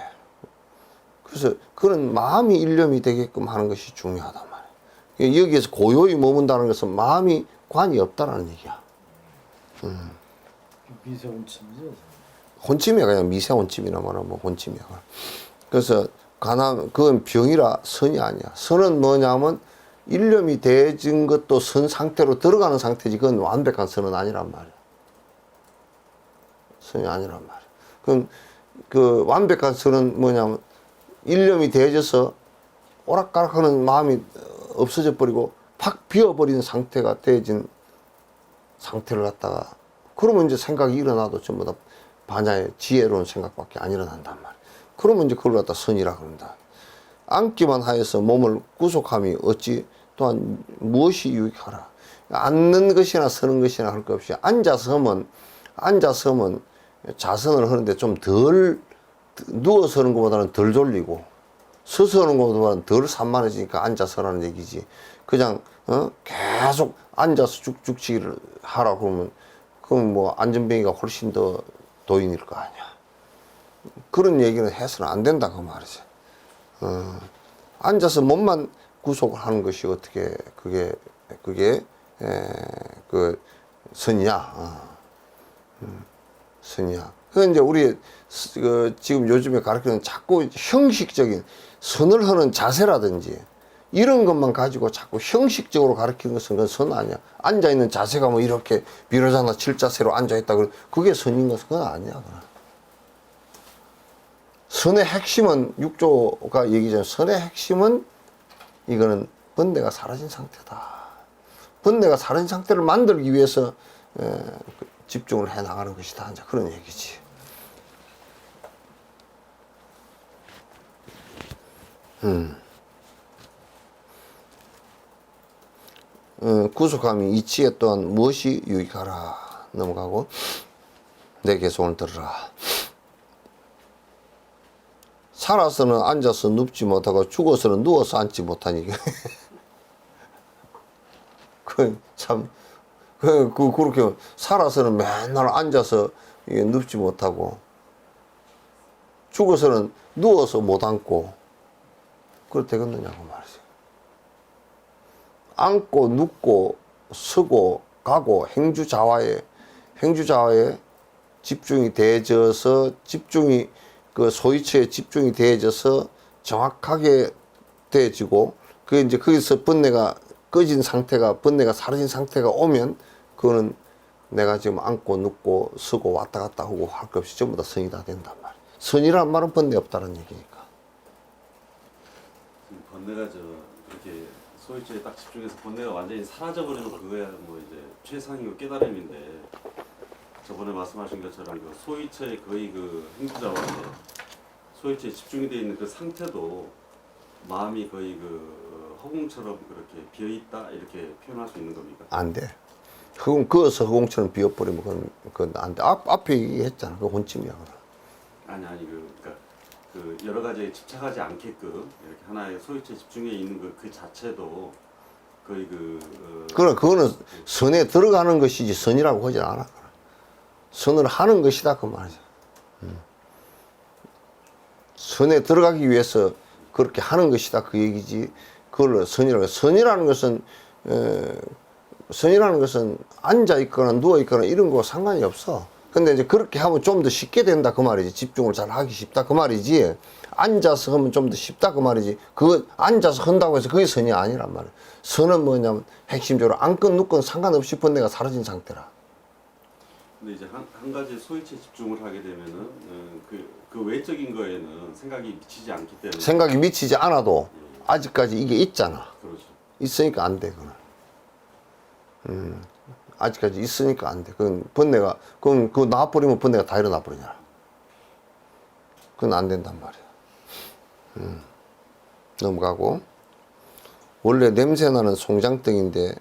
그래서 그런 마음이 일념이 되게끔 하는 것이 중요하단 말이야. 여기에서 고요히 머문다는 것은 마음이 관이 없다라는 얘기야. 미세혼침이죠. 혼침이야. 그냥 미세혼침이나 뭐혼침이야. 그래서 그건 병이라 선이 아니야. 선은 뭐냐면 일념이 대진 것도 선 상태로 들어가는 상태지. 그건 완벽한 선은 아니란 말이야. 선이 아니란 말이야. 그럼 그 완벽한 선은 뭐냐면 일념이 대져서 오락가락하는 마음이 없어져 버리고 팍 비어버리는 상태가 대진 상태를 갖다가 그러면 이제 생각이 일어나도 전부 다 반야의 지혜로운 생각밖에 안 일어난단 말이야. 그러면 이제 그걸 갖다 선이라 그런다. 앉기만 하여서 몸을 구속함이 어찌 또한 무엇이 유익하라. 앉는 것이나 서는 것이나 할 것 없이 앉아서 하면 자선을 하는데 좀 덜 누워서 하는 것보다는 덜 졸리고 서서 하는 것보다는 덜 산만해지니까 앉아서 하라는 얘기지. 그냥 계속 앉아서 쭉쭉치기를 하라 그러면 그럼 뭐 안전뱅이가 훨씬 더 도인일 거 아니야. 그런 얘기는 해서는 안 된다 그 말이지. 앉아서 몸만 구속을 하는 것이 어떻게 그게 그 선이야. 선이야. 그 이제 우리 지금 요즘에 가르치는 자꾸 형식적인 선을 하는 자세라든지 이런 것만 가지고 자꾸 형식적으로 가르치는 것은 그건 선 아니야. 앉아 있는 자세가 뭐 이렇게 비로자나 칠자세로 앉아 있다 그게 선인 것은 그건 아니야. 그건. 선의 핵심은 육조가 얘기하자면 선의 핵심은 이거는 번뇌가 사라진 상태다. 번뇌가 사라진 상태를 만들기 위해서 집중을 해 나가는 것이다. 이제 그런 얘기지. 구속함이 이치에 또한 무엇이 유익하라. 넘어가고 내 개송을 들으라. 살아서는 앉아서 눕지 못하고 죽어서는 누워서 앉지 못하니 그렇게 살아서는 맨날 앉아서 눕지 못하고 죽어서는 누워서 못 앉고 그렇게 되겠느냐고 말이지. 앉고 눕고 서고 가고 행주자화에 집중이 되어져서 그 소위처에 집중이 되어져서 정확하게 되어지고 그 이제 거기서 번뇌가 꺼진 상태가 번뇌가 사라진 상태가 오면 그거는 내가 지금 앉고 눕고 서고 왔다 갔다 하고 할 것 없이 전부 다 선이 다 된단 말이야. 선이란 말은 번뇌 없다는 얘기니까. 번뇌가 그렇게 소위처에 딱 집중해서 번뇌가 완전히 사라져버리면 그거야 뭐 이제 최상의 깨달음인데 저번에 말씀하신 것처럼 그 소위처의 거의 그 행주자와인데 소위처에 집중이 되어 있는 그 상태도 마음이 거의 그 허공처럼 그렇게 비어 있다 이렇게 표현할 수 있는 겁니까? 안 돼. 그어서 허공처럼 비어버리면 그건 안 돼. 앞에 얘기했잖아. 그 혼침이야. 아니 그러니까 그 여러 가지에 집착하지 않게끔 이렇게 하나의 소위처에 집중해 있는 그 자체도 거의 그거는 선에 들어가는 것이지 선이라고 하지 않아. 선을 하는 것이다 그 말이죠. 선에 들어가기 위해서 그렇게 하는 것이다 그 얘기지. 그걸 선이라고. 선이라는 것은 앉아 있거나 누워 있거나 이런 거 상관이 없어. 근데 이제 그렇게 하면 좀 더 쉽게 된다 그 말이지. 집중을 잘 하기 쉽다 그 말이지. 앉아서 하면 좀 더 쉽다 그 말이지. 그거 앉아서 한다고 해서 그게 선이 아니란 말이야. 선은 뭐냐면 핵심적으로 앉건 눕건 상관없이 번뇌가 사라진 상태라. 근데 이제 한 가지 소위처에 집중을 하게 되면은 그 외적인 거에는 생각이 미치지 않기 때문에 생각이 미치지 않아도 아직까지 이게 있잖아. 그렇죠. 있으니까 안 돼, 그건. 아직까지 있으니까 안 돼. 그건 번뇌가, 그거 나와버리면 번뇌가 다 일어나 버리잖아. 그건 안 된단 말이야. 넘어가고. 원래 냄새나는 송장떡인데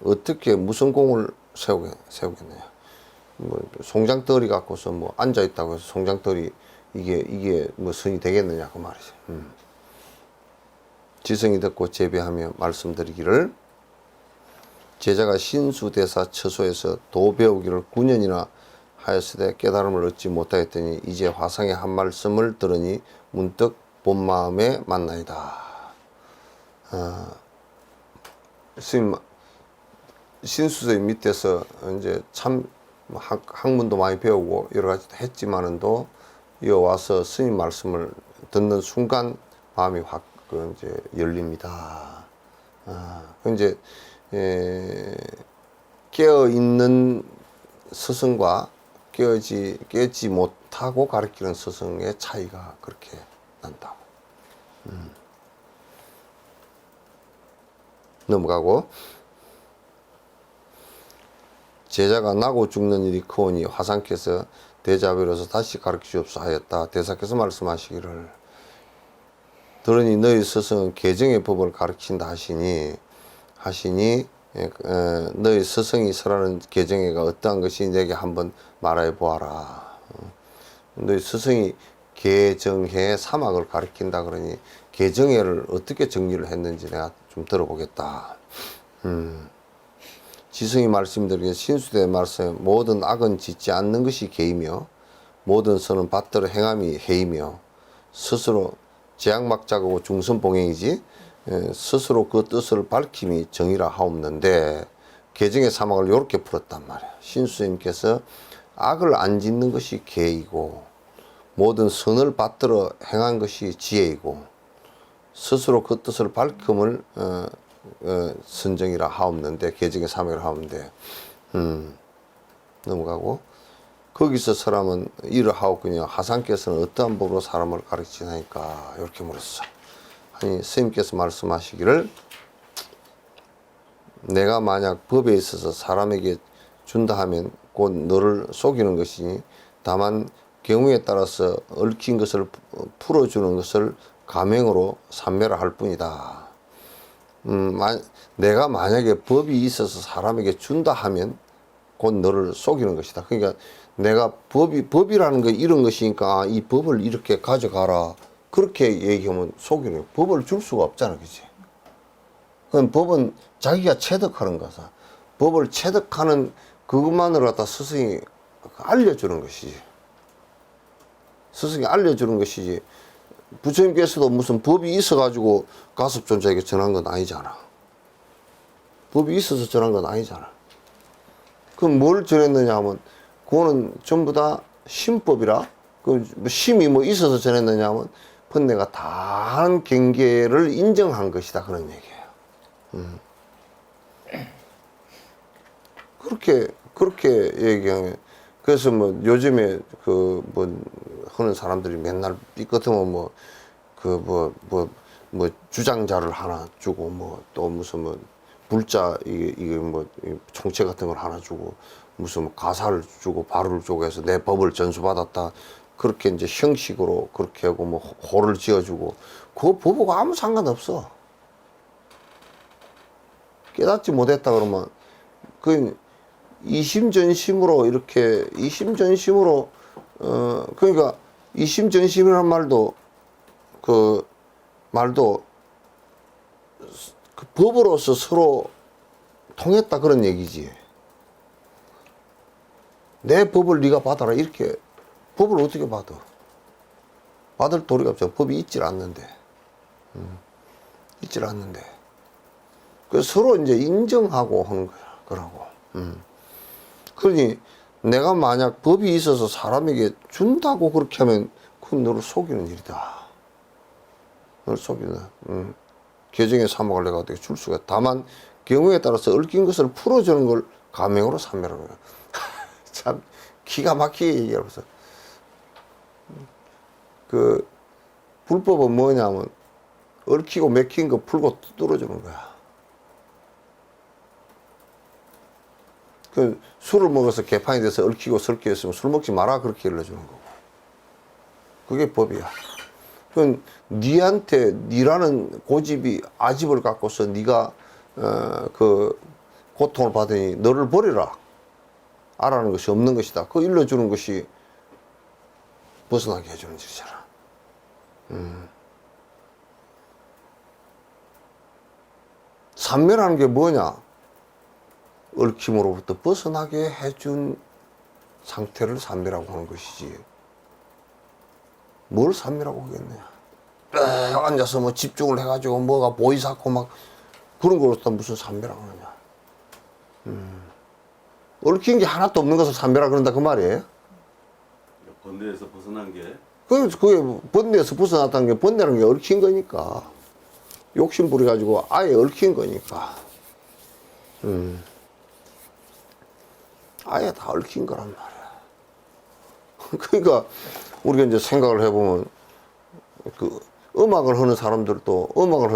어떻게 무슨 공을 세우겠느냐. 뭐 송장떡이 갖고서 뭐 앉아있다고 해서 송장떡이 이게 뭐 선이 되겠느냐 그 말이지. 지성이 듣고 재배하며 말씀드리기를 제자가 신수대사 처소에서 도 배우기를 9년이나 하였으되 깨달음을 얻지 못하였더니 이제 화상의 한 말씀을 들으니 문득 본 마음에 만나이다. 스님 신수생 밑에서 이제 참 학문도 많이 배우고 여러 가지 했지만은도 이어 와서 스님 말씀을 듣는 순간 마음이 확 이제 열립니다. 이제 깨어 있는 스승과 깨지 못하고 가르치는 스승의 차이가 그렇게 난다고. 넘어가고. 제자가 나고 죽는 일이 크오니 화상께서 대자비로서 다시 가르치시옵소서 하였다. 대사께서 말씀하시기를 들으니 너희 스승은 계정의 법을 가르친다 하시니 너희 스승이 설하는 계정회가 어떠한 것이 내게 한번 말해 보아라. 너희 스승이 계정회 사막을 가르친다 그러니 계정회를 어떻게 정리를 했는지 내가 좀 들어보겠다. 지성이 말씀드리기에 신수대 말씀에 모든 악은 짓지 않는 것이 계이며 모든 선은 받들어 행함이 해이며 스스로 제약막작하고 중선봉행이지 스스로 그 뜻을 밝힘이 정의라 하옵는데 계정의 사막을 이렇게 풀었단 말이야. 신수님께서 악을 안 짓는 것이 계이고 모든 선을 받들어 행한 것이 지혜이고 스스로 그 뜻을 밝힘을 선정이라 하옵는데 계정의 사막이라 하옵는데 넘어가고 거기서 사람은 이러하옵거니와 하상께서는 어떠한 법으로 사람을 가르치나이까 이렇게 물었어. 아니 스님께서 말씀하시기를 내가 만약 법에 있어서 사람에게 준다 하면 곧 너를 속이는 것이니 다만 경우에 따라서 얽힌 것을 풀어주는 것을 가명으로 삼매라 할 뿐이다. 내가 만약에 법이 있어서 사람에게 준다 하면 곧 너를 속이는 것이다. 그러니까 내가 법이라는 게 이런 것이니까 이 법을 이렇게 가져가라. 그렇게 얘기하면 속이는 거야. 법을 줄 수가 없잖아. 그치? 그건 법은 자기가 체득하는 거사. 법을 체득하는 그것만으로 갖다 스승이 알려주는 것이지. 스승이 알려주는 것이지. 부처님께서도 무슨 법이 있어가지고 가섭존자에게 전한 건 아니잖아. 법이 있어서 전한 건 아니잖아. 그럼 뭘 전했느냐 하면 그거는 전부 다 심법이라 그 심이 뭐 있어서 전했느냐 하면 번뇌가 다한 경계를 인정한 것이다 그런 얘기예요. 그렇게 얘기하면 그래서 뭐 요즘에 그 뭐 하는 사람들이 맨날 삐끗하면 뭐 주장자를 하나 주고 뭐 또 무슨 뭐 불자 이게 뭐 총체 같은 걸 하나 주고 무슨 뭐 가사를 주고 바루를 주고 해서 내 법을 전수받았다 그렇게 이제 형식으로 그렇게 하고 뭐 호를 지어주고 그거 법하고 아무 상관없어. 깨닫지 못했다 그러면 그 이심전심으로 이렇게 이심전심으로 그러니까 이심전심이라는 말도 그 법으로서 서로 통했다 그런 얘기지. 내 법을 네가 받아라 이렇게 법을 어떻게 받아? 받을 도리가 없잖아. 법이 있질 않는데. 있질 않는데. 그래서 서로 이제 인정하고 하는 거야. 그러고. 그러니 내가 만약 법이 있어서 사람에게 준다고 그렇게 하면 그건 너를 속이는 일이다. 너를 속이는. 계정의 사막을 내가 어떻게 줄 수가. 다만 경우에 따라서 얽힌 것을 풀어주는 걸 가명으로 삼매라고 해요. 참 기가 막히게 얘기하면서 그 불법은 뭐냐면 얽히고 맥힌 거 풀고 뚫어주는 거야. 그 술을 먹어서 개판이 돼서 얽히고 설켜 있으면 술 먹지 마라 그렇게 일러주는 거고. 그게 법이야. 그건 니한테 니라는 고집이 아집을 갖고서 니가 그 고통을 받으니 너를 버리라. 알아는 것이 없는 것이다. 그거 일러주는 것이 벗어나게 해주는 일이잖아. 삼매라는 게 뭐냐? 얽힘으로부터 벗어나게 해준 상태를 삼매라고 하는 것이지. 뭘 삼매라고 하겠느냐? 앉아서 뭐 집중을 해가지고 뭐가 보이사고 막 그런 걸 갖다 무슨 삼배라고 하느냐. 얽힌 게 하나도 없는 것을 삼배라 그런다 그 말이에요. 번뇌에서 벗어난 게 그게 번뇌에서 벗어났다는 게 번뇌라는 게 얽힌 거니까. 욕심 부려가지고 아예 얽힌 거니까. 아예 다 얽힌 거란 말이야. 그러니까 우리가 이제 생각을 해보면 그 음악을 하는 사람들도 음악을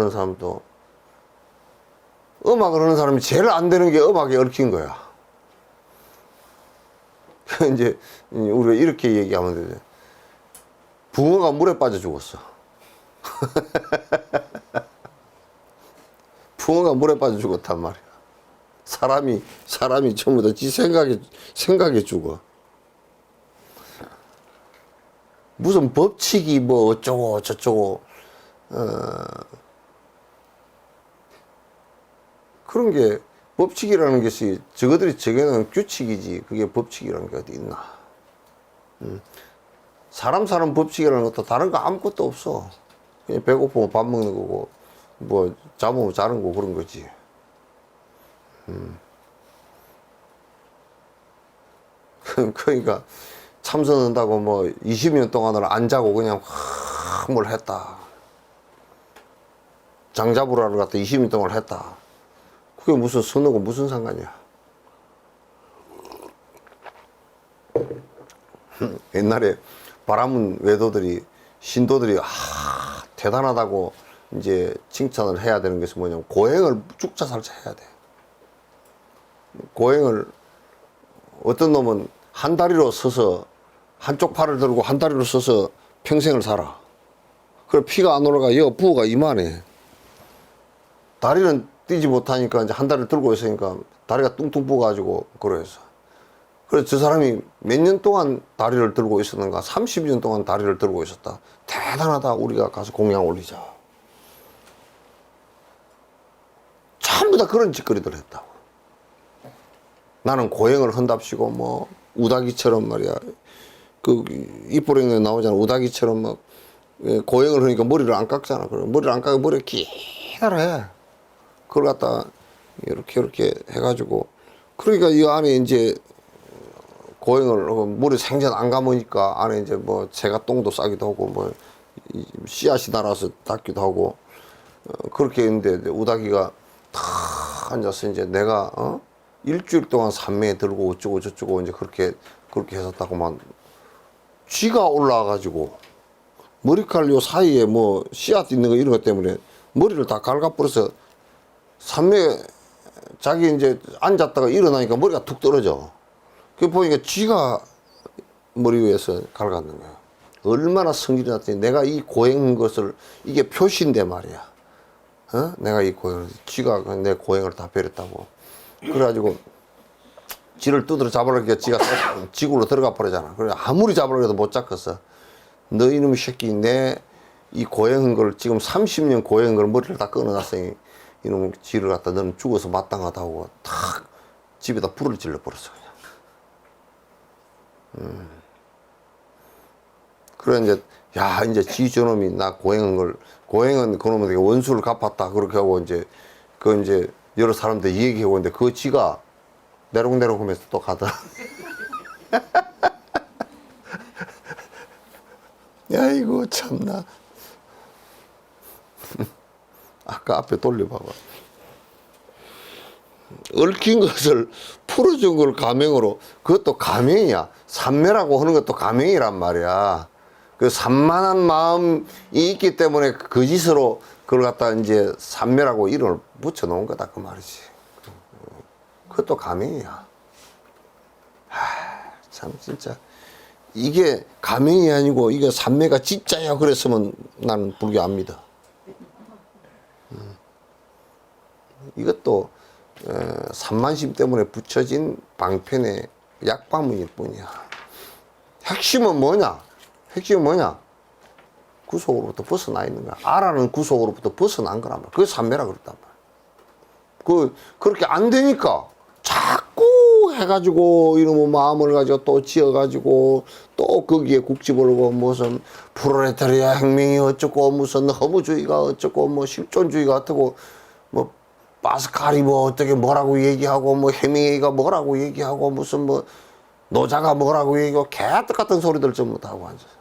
하는 사람이 제일 안 되는 게 음악에 얽힌 거야. 이제 우리가 이렇게 얘기하면 되죠. 붕어가 물에 빠져 죽었어. 붕어가 물에 빠져 죽었단 말이야. 사람이 전부 다 지 생각에 죽어. 무슨 법칙이 뭐 어쩌고 저쩌고, 그런 게 법칙이라는 것이 저거들이 정해놓은 규칙이지 그게 법칙이라는 게 어디 있나. 사람 법칙이라는 것도 다른 거 아무것도 없어. 그냥 배고프면 밥 먹는 거고 뭐 잠오면 자는 거 그런 거지. 그러니까 참선한다고 뭐 20년 동안을 안 자고 그냥 뭘 했다. 장자부라를 갖다 20년 동안 했다. 그게 무슨 선하고 무슨 상관이야. 옛날에 바라문 외도들이 신도들이 대단하다고 이제 칭찬을 해야 되는 것이 뭐냐면 고행을 죽자살자 해야 돼. 고행을 어떤 놈은 한 다리로 서서 한쪽 팔을 들고 한 다리로 서서 평생을 살아. 그래 피가 안 올라가. 여 부호가 이만해. 다리는 뛰지 못하니까 이제 한 다리를 들고 있으니까 다리가 뚱뚱 부어가지고 그래서. 그래서 저 사람이 몇 년 동안 다리를 들고 있었는가? 30년 동안 다리를 들고 있었다. 대단하다. 우리가 가서 공양 올리자. 전부 다 그런 짓거리들 했다고. 나는 고행을 한답시고 뭐 우다기처럼 말이야. 그 이뽀랭에 나오잖아. 우다기처럼 막 고행을 하니까 머리를 안 깎잖아. 그래 머리를 안 깎고 머리를 기다려 해. 그걸 갖다 이렇게 해가지고 그러니까 이 안에 이제 고행을 물이 생전 안 감으니까 안에 이제 뭐 새가 똥도 싸기도 하고 뭐 씨앗이 날아서 닦기도 하고 그렇게 했는데 우다기가 탁 앉아서 이제 내가 일주일 동안 산매에 들고 어쩌고 저쩌고 이제 그렇게 했었다고만 쥐가 올라와가지고 머리칼 요 사이에 뭐 씨앗 있는 거 이런 것 때문에 머리를 다 갈가버려서 산매에 자기 이제 앉았다가 일어나니까 머리가 툭 떨어져. 그 보니까 쥐가 머리 위에서 갈갔는 거야. 얼마나 성질이 났더니 내가 이 고행한 것을 이게 표시인데 말이야. 내가 이 고행을 쥐가 내 고행을 다 버렸다고. 그래가지고 쥐를 두드려 잡으려니까 쥐가 지구로 들어가 버리잖아. 그래 아무리 잡으려고 해도 못 잡겠어. 너 이놈의 새끼 내 이 고행한 걸 지금 30년 고행한 걸 머리를 다 끊어놨으니 이놈 쥐를 갖다 너는 죽어서 마땅하다고 탁 집에다 불을 질러 버렸어 그냥. 그래 이제 야 이제 쥐 저놈이 나 고행은 그놈한테 원수를 갚았다 그렇게 하고 이제 그 이제 여러 사람들 얘기하고 있는데 그 쥐가 내롱내롱 하면서 또 가더라. 야 이거 참나. 아까 앞에 돌려봐봐. 얽힌 것을 풀어준 걸 가명으로, 그것도 가명이야. 삼매라고 하는 것도 가명이란 말이야. 그 산만한 마음이 있기 때문에 그 짓으로 그걸 갖다 이제 삼매라고 이름을 붙여 놓은 거다 그 말이지. 그것도 가명이야. 참 진짜 이게 가명이 아니고 이게 삼매가 진짜야 그랬으면 나는 불교 안 믿어. 이것도 산만심 때문에 붙여진 방편의 약방문일 뿐이야. 핵심은 뭐냐? 구속으로부터 벗어나 있는 거야. 아라는 구속으로부터 벗어난 거란 말이야. 그게 삼매라 그랬단 말이야. 그렇게 안 되니까 자꾸 해가지고 이놈의 마음을 가지고 또 지어가지고 또 거기에 국집을고 무슨 프로레타리아 혁명이 어쩌고 무슨 허무주의가 어쩌고 뭐 실존주의가 어쩌고 뭐 파스칼이 뭐 어떻게 뭐라고 얘기하고 뭐 해밍웨이가 뭐라고 얘기하고 무슨 뭐 노자가 뭐라고 얘기하고 개떡 같은 소리들 전부 다 하고 앉아서.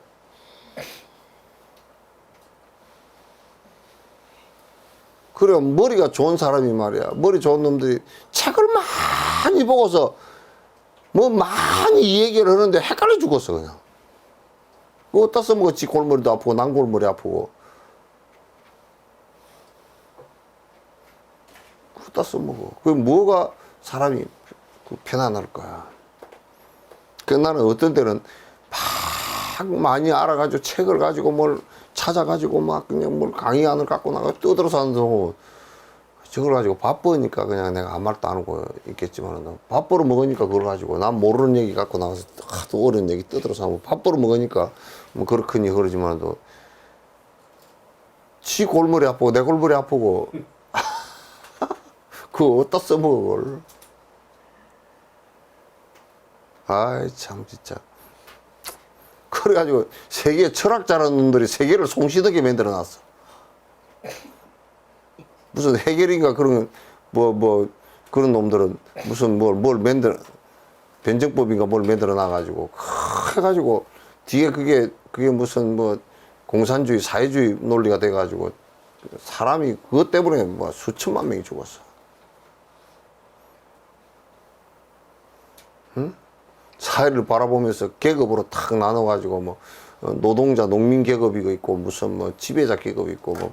그래 머리가 좋은 사람이 말이야. 머리 좋은 놈들이 책을 많이 보고서 뭐 많이 얘기를 하는데 헷갈려 죽었어 그냥. 어디다 써먹었지. 골머리도 아프고 난골머리 아프고. 어디다 써먹어. 그 뭐가 사람이 편안할 거야. 그 나는 어떤 때는 막 많이 알아가지고 책을 가지고 뭘 찾아가지고 막 그냥 뭘 강의안을 갖고 나가 떠들어서 하는 거 저걸 가지고 바쁘니까 그냥 내가 아무 말도 안 하고 있겠지만 밥버릇 먹으니까 그걸 가지고 난 모르는 얘기 갖고 나가서 하도 어려운 얘기 떠들어서 하고 밥버릇 먹으니까 뭐 그렇거니 그러지만도 지 골머리 아프고 내 골머리 아프고 그거 어디다 써먹어 그걸. 아이 참 진짜. 그래가지고 세계 철학자라는 놈들이 세계를 송시되게 만들어 놨어. 무슨 해결인가 그런 뭐 그런 놈들은 무슨 뭘 만들어 변증법인가 뭘 만들어 놔가지고 해가지고 뒤에 그게 무슨 뭐 공산주의 사회주의 논리가 돼가지고 사람이 그것 때문에 뭐 수천만 명이 죽었어. 응? 사회를 바라보면서 계급으로 탁 나눠가지고 뭐 노동자 농민 계급이 있고 무슨 뭐 지배자 계급이 있고 뭐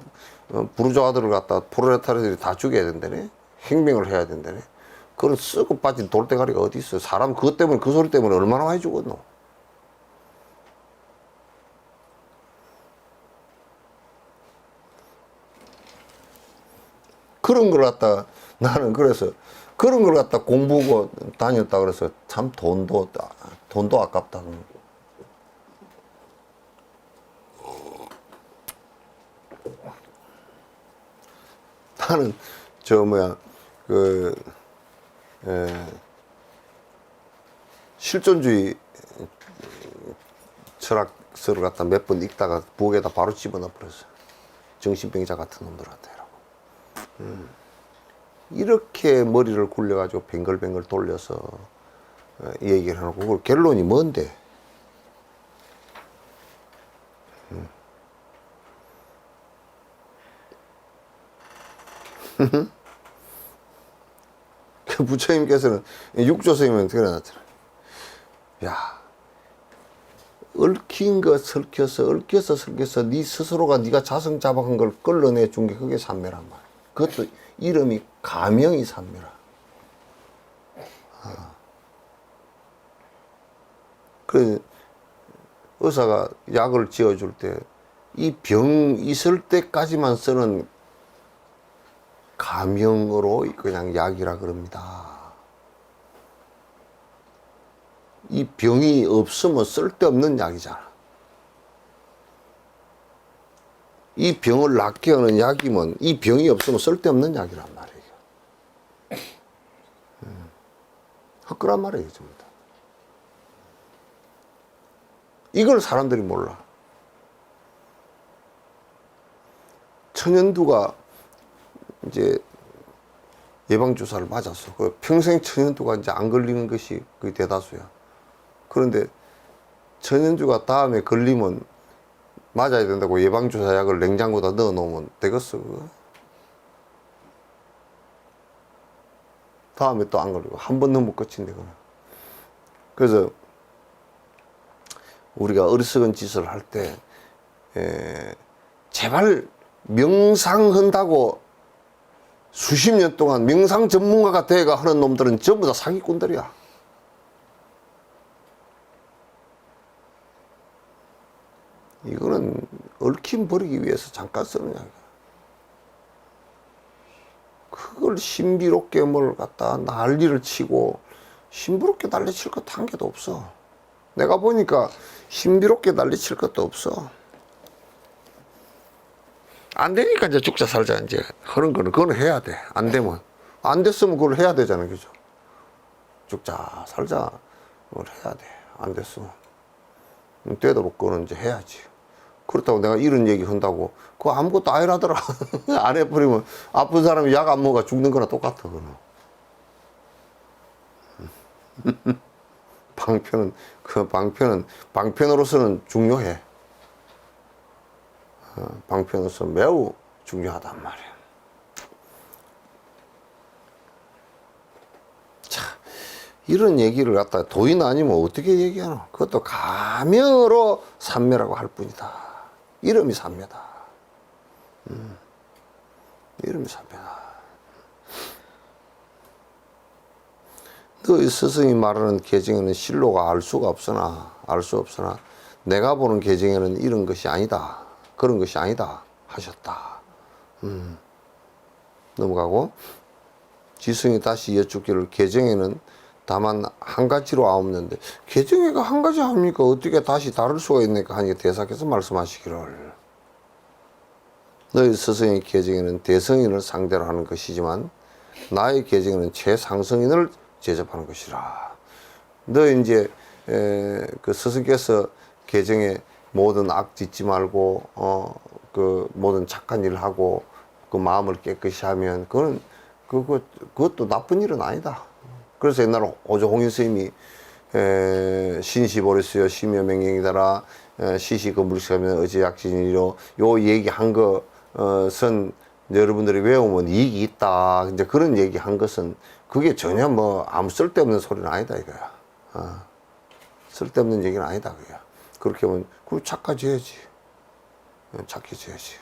부르주아들을 갖다 프롤레타리들이 다 죽여야 된다네. 행명을 해야 된다네. 그런 썩어 빠진 돌대가리가 어디 있어. 사람 그것 때문에 그 소리 때문에 얼마나 많이 죽었노. 그런 걸 갖다 나는 그래서 그런 걸 갖다 공부하고 다녔다 그래서 참 돈도 아깝다. 나는 실존주의 철학서를 갖다 몇 번 읽다가 부엌에다 바로 집어넣어 버렸어. 정신병자 같은 놈들한테. 이렇게 머리를 굴려가지고 뱅글뱅글 돌려서 얘기를 해놓고 그걸 결론이 뭔데? 그 부처님께서는 육조 스님은 그래놨잖아. 야, 얽힌 거 얽혀서 네 스스로가 네가 자성 자박한 걸 끌어내 준 게 그게 삼매란 말이야. 그것도 이름이 가명이 삼매라. 그래서 의사가 약을 지어줄 때 이 병 있을 때까지만 쓰는 가명으로 그냥 약이라 그럽니다. 이 병이 없으면 쓸데없는 약이잖아. 이 병을 낫게 하는 약이면 이 병이 없으면 쓸데없는 약이란 말이에요. 헛그란 말이에요, 전부 다. 이걸 사람들이 몰라. 천연두가 이제 예방주사를 맞았어. 그 평생 천연두가 이제 안 걸리는 것이 거의 대다수야. 그런데 천연두가 다음에 걸리면 맞아야 된다고 예방주사 약을 냉장고에다 넣어 놓으면 되겠어, 그거? 다음에 또 안 걸리고 한 번 넘으면 끝인데 그거는. 그래서 우리가 어리석은 짓을 할 때 제발 명상한다고 수십 년 동안 명상 전문가가 돼가 하는 놈들은 전부 다 사기꾼들이야. 이거는 얽힘 버리기 위해서 잠깐 쓰는 약이야. 그걸 신비롭게 뭘 갖다 난리를 치고 신비롭게 난리칠 것 한 개도 없어. 내가 보니까 신비롭게 난리칠 것도 없어. 안 되니까 이제 죽자 살자 이제 그런 거는 그건 해야 돼. 안 되면 안 됐으면 그걸 해야 되잖아, 그죠? 죽자 살자 그걸 해야 돼. 안 됐으면 되도록 그거는 이제 해야지. 그렇다고 내가 이런 얘기 한다고 그거 아무것도 아니라더라. 안 해버리면 아픈 사람이 약 안 먹어 죽는 거나 똑같아. 그거는. 방편으로서는 중요해. 방편으로서 매우 중요하단 말이야. 자, 이런 얘기를 갖다가 도인 아니면 어떻게 얘기하노? 그것도 가명으로 삼매라고 할 뿐이다. 이름이 삼매다. 이름이 삼매다. 너희 스승이 말하는 계정에는 실로가 알 수 없으나 내가 보는 계정에는 이런 것이 아니다. 그런 것이 아니다 하셨다. 넘어가고 지승이 다시 여쭙기를 계정에는 다만 한 가지로 아옵는데 계정에가 한 가지 합니까? 어떻게 다시 다를 수가 있는가 하니까 대사께서 말씀하시기를 너희 스승의 계정에는 대성인을 상대로 하는 것이지만 나의 계정에는 최상성인을 제접하는 것이라. 너 이제 그 스승께서 계정에 모든 악 짓지 말고 그 모든 착한 일을 하고 그 마음을 깨끗이 하면 그것도 나쁜 일은 아니다. 그래서 옛날 오조 홍인 스님이 신시보리스여 심여맹경이다라 시시건불식하면 어찌약진이로 요 얘기한 것은 여러분들이 외우면 이익이 있다. 이제 그런 얘기한 것은 그게 전혀 뭐 아무 쓸데없는 소리는 아니다 이거야. 쓸데없는 얘기는 아니다 그거야. 그렇게 하면 그 착해져야지. 착해져야지.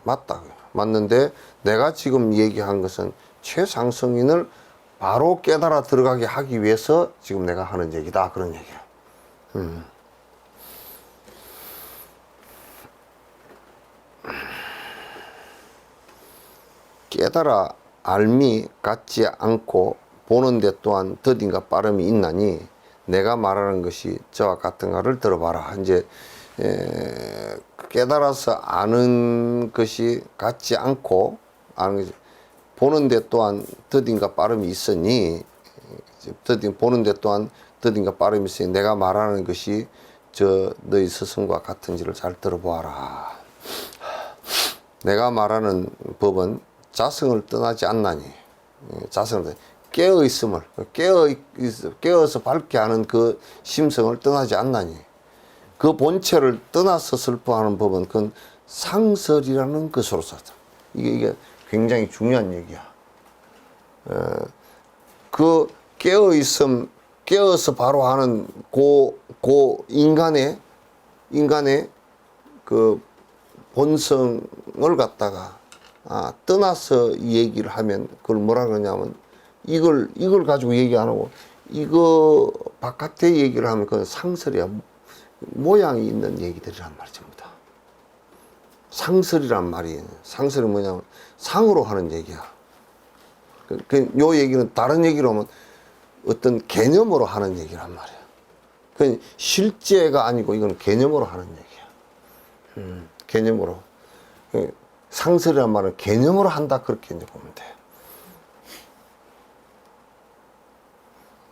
맞다. 맞는데 내가 지금 얘기한 것은 최상승인을 바로 깨달아 들어가게 하기 위해서 지금 내가 하는 얘기다. 그런 얘기야. 깨달아 알미 같지 않고 보는데 또한 더딘가 빠름이 있나니 내가 말하는 것이 저와 같은가를 들어봐라. 이제 깨달아서 아는 것이 같지 않고 아는 것이 보는데 또한 더딘가 빠름이 있으니 보는데 또한 더딘가 빠름이 있으니 내가 말하는 것이 저 너희 스승과 같은지를 잘 들어보아라. 내가 말하는 법은 자성을 떠나지 않나니 자성을 깨어있음을 깨어서 밝게 하는 그 심성을 떠나지 않나니 그 본체를 떠나서 슬퍼하는 법은 그건 상설이라는 것으로서 이게 굉장히 중요한 얘기야. 그 깨어있음 깨어서 바로 하는 그 인간의 그 본성을 갖다가 떠나서 얘기를 하면 그걸 뭐라 그러냐면 이걸 가지고 얘기 안 하고 이거 바깥에 얘기를 하면 그건 상설이야. 모양이 있는 얘기들이란 말입니다. 상설이란 말이 상설이 뭐냐면 상으로 하는 얘기야. 요 얘기는 다른 얘기로 하면 어떤 개념으로 하는 얘기란 말이야. 그 실제가 아니고 이건 개념으로 하는 얘기야. 개념으로. 상설이란 말은 개념으로 한다 그렇게 이제 보면 돼.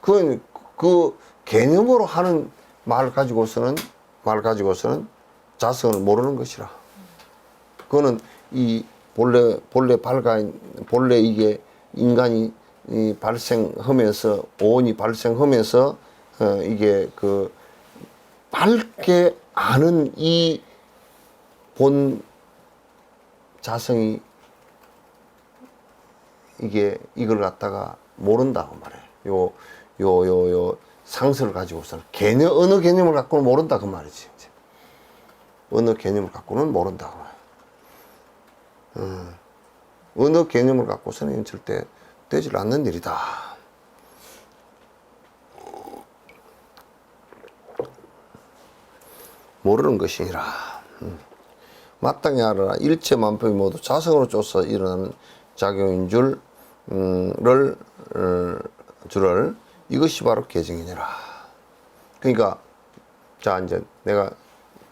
그 개념으로 하는 말 가지고서는 자성을 모르는 것이라. 그거는 이 본래 이게 인간이 발생하면서 오온이 발생하면서 이게 그 밝게 아는 이 본 자성이 이걸 갖다가 모른다고 말해. 요 상설을 가지고서는 어느 개념을 갖고는 모른다 그 말이지. 어느 개념을 갖고는 모른다 그 말. 어느 개념을 갖고서는 절대 되질 않는 일이다. 모르는 것이니라. 마땅히 알아라. 일체 만법이 모두 자성으로 쫓아 일어나는 작용인 줄을 이것이 바로 계정이니라. 그러니까 자 이제 내가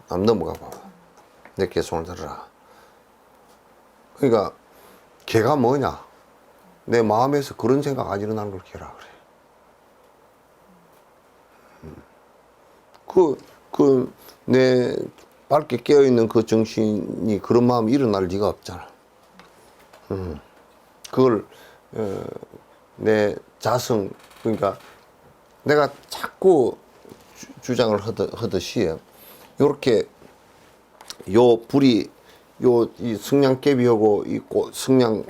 넘어가 봐. 내 개성을 들으라. 그러니까 개가 뭐냐? 내 마음에서 그런 생각 안 일어나는 걸 개라 그래. 내 밝게 깨어있는 그 정신이 그런 마음이 일어날 리가 없잖아. 그걸 내 자성, 그러니까 내가 자꾸 주장을 하듯이 요렇게 요 불이 요 이 성냥개비하고 이 성냥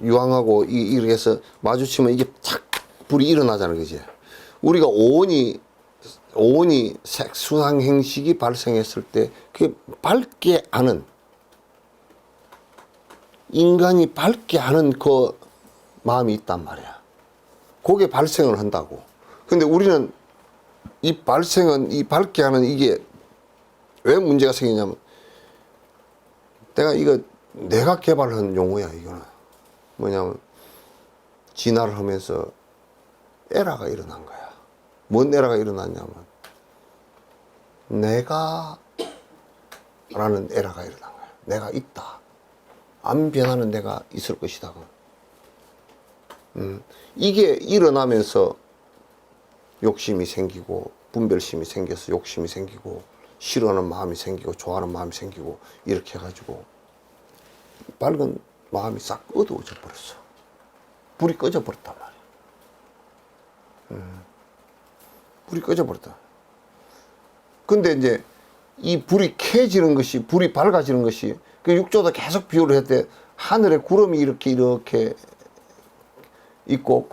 유황하고 이렇게 해서 마주치면 이게 착 불이 일어나잖아, 그지? 우리가 오온이 색순환 행식이 발생했을 때 그게 밝게 아는, 인간이 밝게 아는 그 마음이 있단 말이야. 그게 발생을 한다고. 근데 우리는 이 발생은, 이 밝게 하는 이게 왜 문제가 생기냐면, 내가 개발한 용어야, 이거는. 뭐냐면, 진화를 하면서 에러가 일어난 거야. 뭔 에러가 일어났냐면, 내가 라는 에러가 일어난 거야. 내가 있다. 안 변하는 내가 있을 것이다. 이게 일어나면서 욕심이 생기고, 분별심이 생겨서 욕심이 생기고, 싫어하는 마음이 생기고, 좋아하는 마음이 생기고, 이렇게 해가지고 밝은 마음이 싹 어두워져 버렸어. 불이 꺼져 버렸단 말이야. 불이 꺼져 버렸다. 근데 이제 이 불이 켜지는 것이, 불이 밝아지는 것이, 그 육조도 계속 비유를 했대. 하늘에 구름이 이렇게 있고,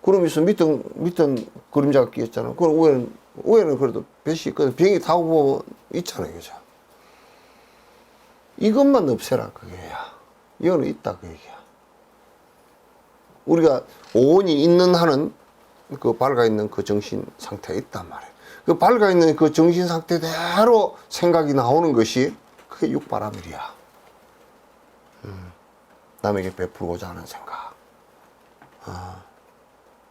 구름이 있으면 밑은 그림자가 끼었잖아. 그럼 위에는 그래도 볕이 있거든. 비행기 타고 보면 있잖아요, 그죠? 이것만 없애라, 그게야. 이거는 있다, 그 얘기야. 우리가 오온이 있는 한은 그 밝아있는 그 정신 상태에 있단 말이에요. 그 밝아있는 그 정신 상태대로 생각이 나오는 것이 그게 육바라밀이야. 남에게 베풀고자 하는 생각.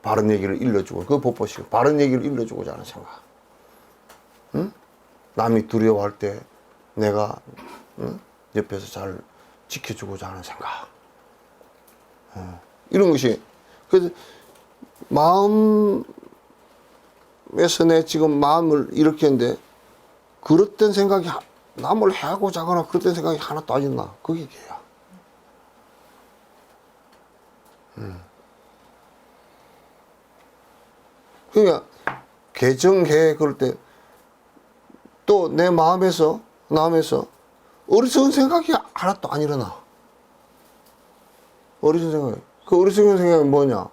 바른 얘기를 일러주고, 그거 법보시고, 바른 얘기를 일러주고자 하는 생각. 남이 두려워할 때 내가 옆에서 잘 지켜주고자 하는 생각. 이런 것이, 그래서 마음에서 내 지금 마음을 이렇게 했는데, 그릇된 생각이, 남을 해하고자 하거나 그릇된 생각이 하나도 안 있나? 그게 걔야. 그러니까 개정해 그럴 때 또 내 마음에서 어리석은 생각이 하나도 안 일어나. 어리석은 생각. 그 어리석은 생각이 뭐냐?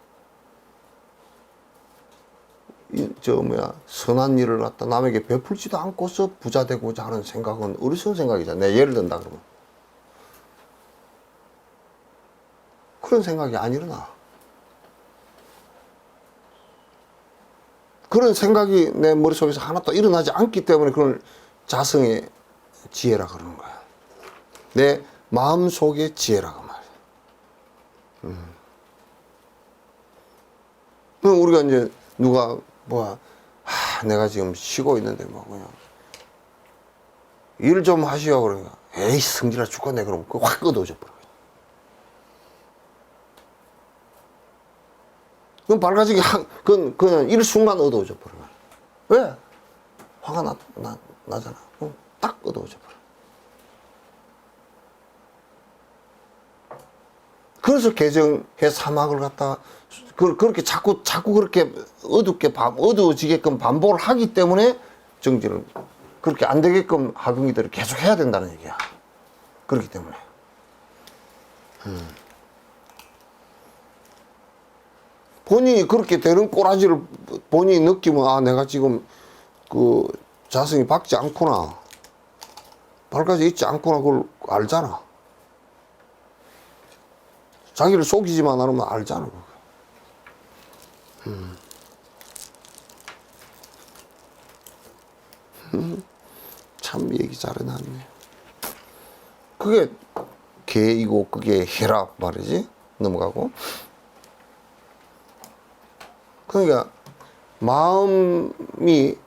선한 일을 갖다 남에게 베풀지도 않고서 부자 되고자 하는 생각은 어리석은 생각이잖아. 내가 예를 든다 그러면. 그런 생각이 안 일어나. 그런 생각이 내 머릿속에서 하나도 일어나지 않기 때문에 그걸 자성의 지혜라 그러는 거야. 내 마음속의 지혜라고 말이야. 그럼 우리가 이제 누가 내가 지금 쉬고 있는데 그냥 일 좀 하시오 그러니까 에이 성질나 죽겠네 그러면 그거 확 어두워져 버려. 그럼 밝아지기 그냥 일순간 어두워져 버려. 왜? 화가 나잖아. 그럼 딱 어두워져 버려. 그래서 개정해 사막을 갖다가 그렇게 자꾸 그렇게 어두워지게끔 반복을 하기 때문에 정지를 그렇게 안 되게끔 하경기들을 계속 해야 된다는 얘기야. 그렇기 때문에. 본인이 그렇게 되는 꼬라지를 본인이 느끼면 내가 지금 그 자성이 밝지 않구나, 밝아져 있지 않구나, 그걸 알잖아. 자기를 속이지만 않으면 알잖아. 참 얘기 잘해놨네. 그게 개이고 그게 해라 말이지. 넘어가고. 그러니까 마음이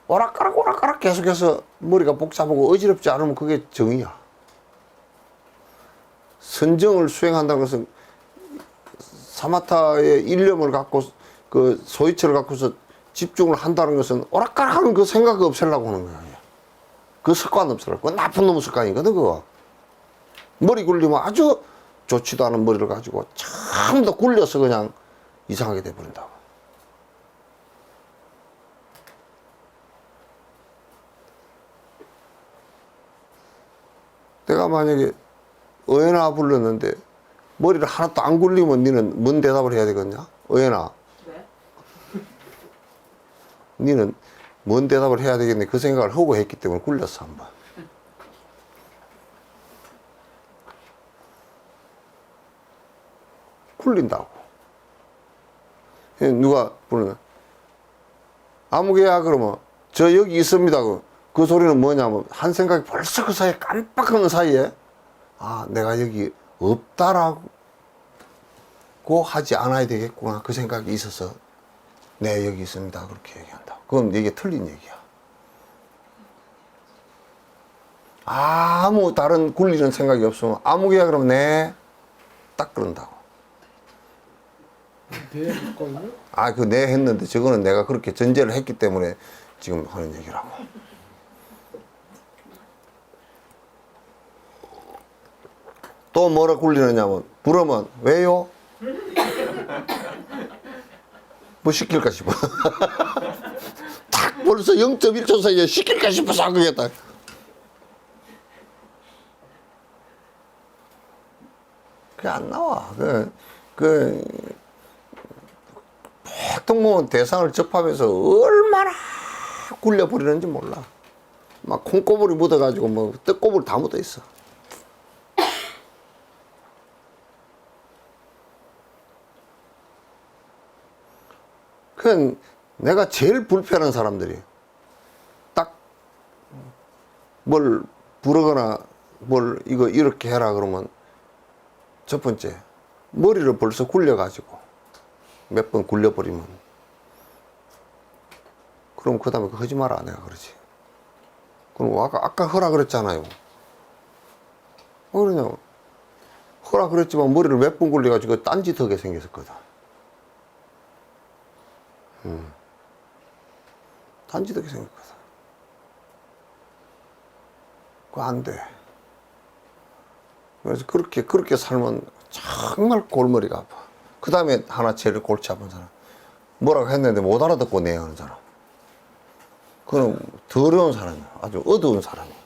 오락가락 계속해서 머리가 복잡하고 어지럽지 않으면 그게 정이야. 선정을 수행한다는 것은 사마타의 일념을 갖고 그 소이처를 갖고서 집중을 한다는 것은 오락가락하는 그 생각을 없애려고 하는 거야. 그 습관 없어라. 그 나쁜 놈의 습관이거든, 그거. 머리 굴리면 아주 좋지도 않은 머리를 가지고 참 더 굴려서 그냥 이상하게 돼버린다고. 내가 만약에 어연아 불렀는데 머리를 하나도 안 굴리면 니는 뭔 대답을 해야 되겠냐? 어연아. 네? 니는 뭔 대답을 해야 되겠니? 그 생각을 하고 했기 때문에 굴렸어, 한번. 굴린다고. 누가 부르는 아무개야 그러면 저 여기 있습니다. 그 소리는 뭐냐면 한 생각이 벌써 그 사이에 깜빡하는 사이에 아 내가 여기 없다라고 하지 않아야 되겠구나 그 생각이 있어서 네 여기 있습니다 그렇게 얘기한다. 그건 이게 틀린 얘기야. 아무 다른 굴리는 생각이 없으면 아무개야 그러면 네 딱 그런다고. 네 했거든요. 아, 그 네 했는데 저거는 내가 그렇게 전제를 했기 때문에 지금 하는 얘기라고. 또 뭐라 굴리느냐면 부르면 왜요? 뭐 시킬까 싶어. 딱 벌써 0.1초 사이에 시킬까 싶어서 한 거겠다. 그게 안 나와. 보통 뭐 대상을 접하면서 얼마나 굴려버리는지 몰라. 막 콩고물이 묻어가지고 뭐 떡고물 다 묻어 있어. 그건 내가 제일 불편한 사람들이 딱 뭘 부르거나 뭘 이거 이렇게 해라 그러면 첫 번째 머리를 벌써 굴려가지고 몇 번 굴려버리면 그럼 그 다음에 하지 마라 내가 그러지. 그럼 아까 허라 그랬잖아요. 그러냐 허라 그랬지만 머리를 몇 번 굴려가지고 딴짓하게 생겼었거든. 딴짓하게 생겼거든. 그거 안 돼. 그래서 그렇게 살면 정말 골머리가 아파. 그 다음에 하나 제일 골치 아픈 사람. 뭐라고 했는데 못 알아듣고 내하는 사람. 그건 더러운 사람이야. 아주 어두운 사람이야.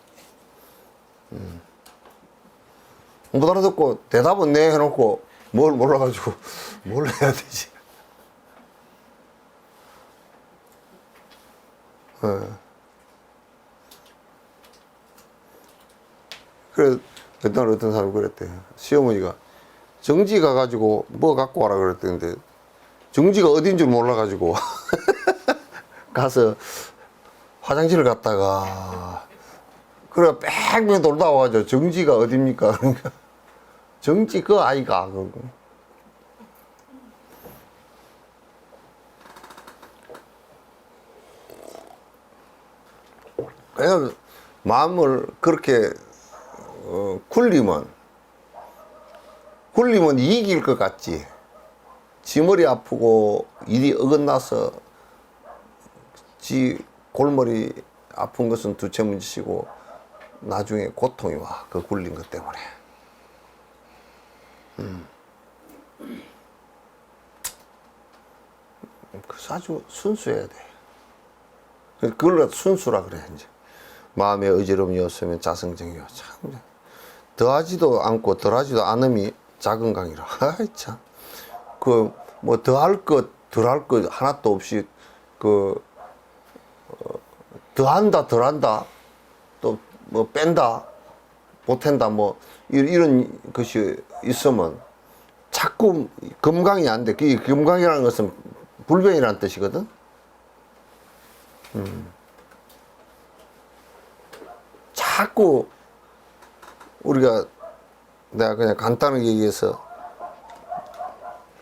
못 알아듣고 대답은 내 해놓고 뭘 몰라가지고 뭘 해야 되지. 그래, 그날 어떤 사람이 그랬대. 시어머니가 정지 가가지고 뭐 갖고 와라 그랬는데 정지가 어딘 줄 몰라가지고 가서 화장실을 갔다가 그래 뺑뺑 돌다 와가지고 정지가 어딥니까? 그러니까 정지 그 아이가 그래서 마음을 그렇게 굴리면 이길 것 같지. 지 머리 아프고 일이 어긋나서 지 골머리 아픈 것은 두째 문제시고 나중에 고통이 와. 그 굴린 것 때문에. 그래서 아주 순수해야 돼. 그걸 순수라 그래 이제. 마음의 어지러움이었으면 자성정이요. 참 더하지도 않고 덜하지도 않음이 작은 강이라. 아이 참. 그 뭐 더할 것 덜할 것 하나도 없이 그 더한다 덜한다 또 뭐 뺀다 보탠다 뭐 이런 것이 있으면 자꾸 금강이 안 돼. 이 금강이라는 것은 불변이라는 뜻이거든. 자꾸 우리가 내가 그냥 간단하게 얘기해서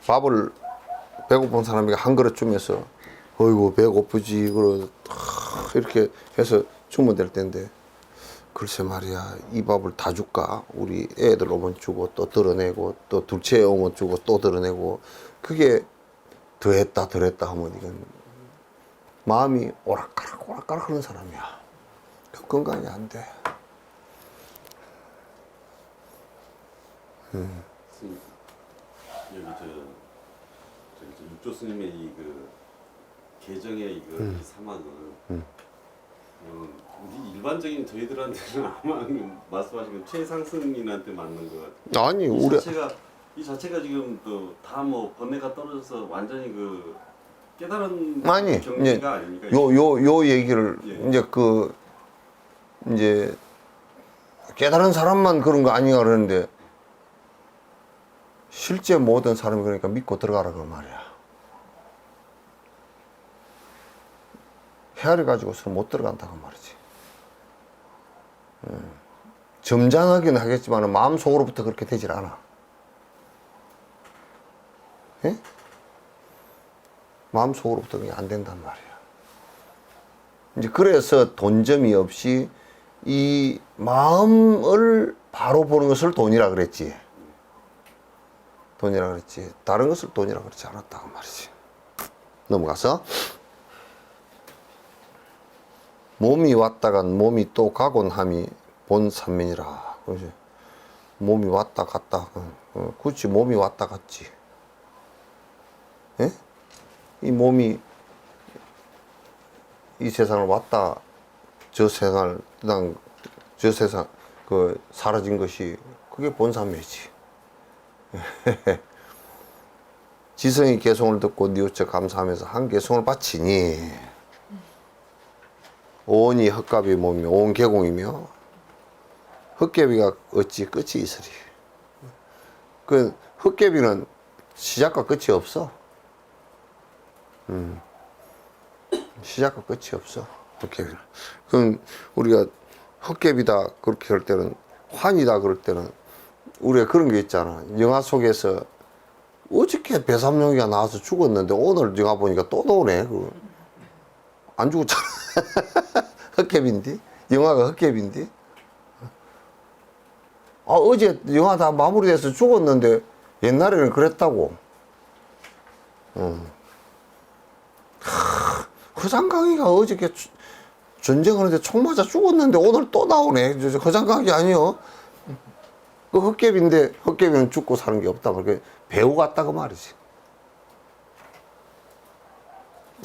밥을 배고픈 사람에게 한 그릇 주면서 어이구 배고프지 그러 이렇게 해서 주면 될 텐데 글쎄 말이야 이 밥을 다 줄까? 우리 애들 오면 주고 또 덜어내고 또 둘째 오면 주고 또 덜어내고 그게 더했다 덜했다 하면 이건 마음이 오락가락 하는 사람이야. 건강이 안 돼. 스님, 여기 육조 스님의 이 그 계정의 이 사막을 우리 일반적인 저희들한테는 아마 말씀하신 최상승님한테 맞는 것 같아요. 아니 이 자체가 지금 다 뭐 번뇌가 떨어져서 완전히 그 깨달은 아니 경지가 아닙니까? 요 얘기를 예. 이제 깨달은 사람만 그런 거 아니야 그러는데 실제 모든 사람이 그러니까 믿고 들어가라 그 말이야. 헤아려 가지고서는 못 들어간다고 말이지. 점잖하긴 하겠지만 마음속으로부터 그렇게 되질 않아. 예? 마음속으로부터 그게 안 된단 말이야. 이제 그래서 돈점이 없이 이 마음을 바로 보는 것을 돈이라 그랬지. 돈이라 그랬지. 다른 것을 돈이라 그러지 않았다고 말이지. 넘어가서 몸이 왔다간 몸이 또 가곤 함이 본산면이라. 그지? 몸이 왔다 갔다. 그렇지. 몸이 왔다 갔지. 예? 이 몸이 이 세상을 왔다 저 세상을 그냥 저 세상 그 사라진 것이 그게 본산면이지. 지성이 개송을 듣고 뉘우쳐 감사하면서 한 개송을 바치니 온이 헛갑이 몸이며 온 개공이며 헛개비가 어찌 끝이 있으리. 그 헛개비는 시작과 끝이 없어. 시작과 끝이 없어. 헛개비는. 그럼 우리가 헛개비다 그렇게 할 때는 환이다 그럴 때는 우리가 그런 게 있잖아. 영화 속에서 어저께 배삼룡이가 나와서 죽었는데 오늘 영화 보니까 또 나오네. 안 죽었잖아. 헛개비인데? 영화가 헛개비인데? 어제 영화 다 마무리돼서 죽었는데 옛날에는 그랬다고. 허장강이가 어저께 전쟁하는데 총 맞아 죽었는데 오늘 또 나오네. 허장강이 아니요. 그 헛개비인데 헛개비는 죽고 사는 게 없다. 그렇게 배우 같다 그 말이지.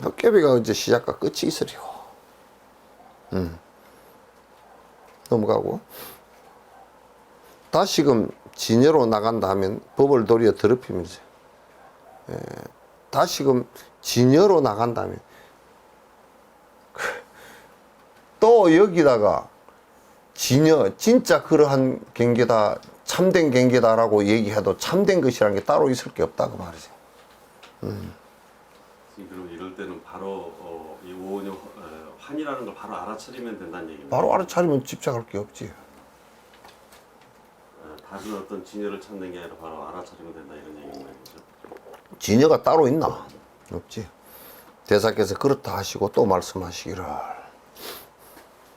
헛개비가 이제 시작과 끝이 있으리요. 넘어가고 다시금 진여로 나간다 하면 법을 도리어 더럽히면서 다시금 진여로 나간다면 또 여기다가 진여 진짜 그러한 경계다 참된 경계다라고 얘기해도 참된 것이라는 게 따로 있을 게 없다고 말이죠. 그럼 이럴 때는 바로 이 오온의 환이라는 걸 바로 알아차리면 된다는 얘기입니다. 바로 알아차리면 집착할 게 없지. 다른 어떤 진여를 찾는 게 아니라 바로 알아차리면 된다 이런 얘기인가요? 진여가 따로 있나? 없지. 대사께서 그렇다 하시고 또 말씀하시기를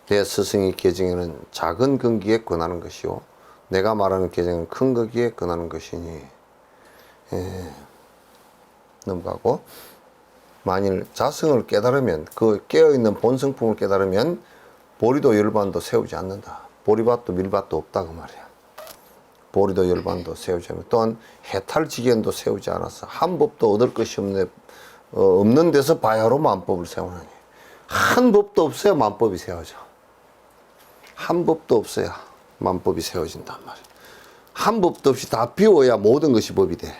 대스승의 계정에는 작은 근기에 권하는 것이요 내가 말하는 계정은 큰 거기에 권하는 것이니. 넘어가고 만일 자성을 깨달으면 그 깨어있는 본성품을 깨달으면 보리도 열반도 세우지 않는다. 보리밭도 밀밭도 없다 그 말이야. 보리도 열반도 세우지 않는다. 또한 해탈지견도 세우지 않았어. 한 법도 얻을 것이 없는 데서 바야로 만법을 세우느니 한 법도 없어야 만법이 세워져. 한 법도 없어야 만법이 세워진단 말이야. 한 법도 없이 다 비워야 모든 것이 법이 돼.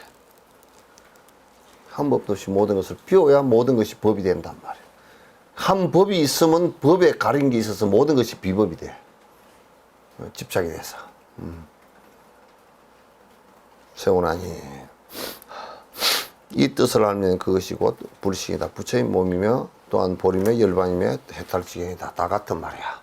한 법도 없이 모든 것을 비워야 모든 것이 법이 된단 말이야. 한 법이 있으면 법에 가린 게 있어서 모든 것이 비법이 돼. 집착이 돼서. 세우나니 이 뜻을 알면 그것이 곧 불신이다. 부처의 몸이며 또한 보리며 열반이며 해탈지경이다. 다 같은 말이야.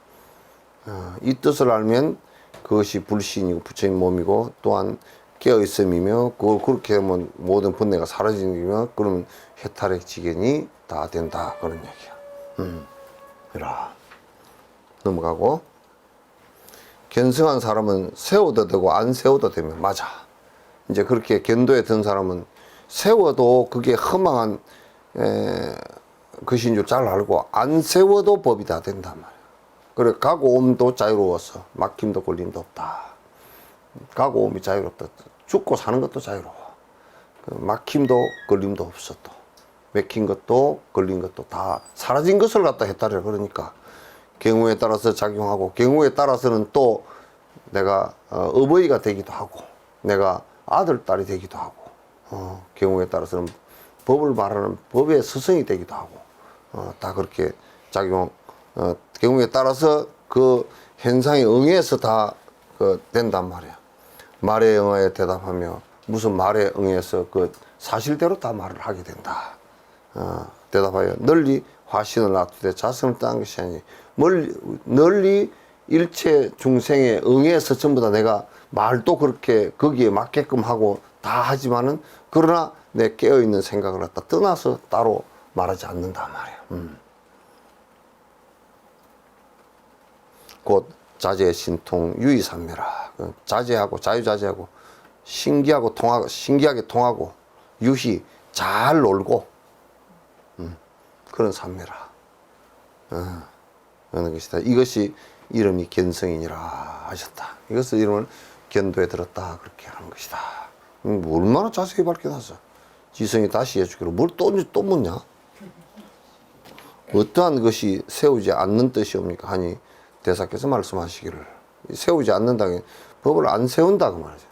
이 뜻을 알면 그것이 불신이고 부처의 몸이고 또한 깨어있음이며 그렇게 하면 모든 번뇌가 사라지며 그러면 해탈의 지경이 다 된다 그런 얘기야. 이라 넘어가고 견성한 사람은 세워도 되고 안 세워도 되면 맞아. 이제 그렇게 견도에 든 사람은 세워도 그게 허망한 것인 줄 잘 알고 안 세워도 법이 다 된단 말이야. 그래, 가고 옴도 자유로웠어. 막힘도 걸림도 없다. 가고 옴이 자유롭다. 죽고 사는 것도 자유로워. 그 막힘도 걸림도 없어 또. 맥힌 것도 걸린 것도 다 사라진 것을 갖다 했다래. 그러니까 경우에 따라서 작용하고 경우에 따라서는 또 내가 어버이가 되기도 하고 내가 아들 딸이 되기도 하고 경우에 따라서는 법을 말하는 법의 스승이 되기도 하고 다 그렇게 작용 경우에 따라서 그 현상에 응해서 다 된단 말이야. 말에 응하여 대답하며 무슨 말에 응해서 그 사실대로 다 말을 하게 된다. 대답하여 널리 화신을 놔두되 자성을 떠난 것이 아니 널리 일체 중생에 응해서 전부 다 내가 말도 그렇게 거기에 맞게끔 하고 다 하지만은 그러나 내 깨어있는 생각을 갖다 떠나서 따로 말하지 않는단 말이야. 곧 자제 신통 유의삼매라. 자제하고 자유자재하고 신기하게 통하고 유희 잘 놀고 그런 삼매라. 어느 것이다. 이것이 이름이 견성이니라 하셨다. 이것을 이름을 견도에 들었다 그렇게 하는 것이다. 얼마나 자세히 밝혀놨어. 지성이 다시 해주기로 뭘 또 묻냐? 어떠한 것이 세우지 않는 뜻이옵니까? 하니 대사께서 말씀하시기를 세우지 않는다는 법을 안 세운다 그 말이죠.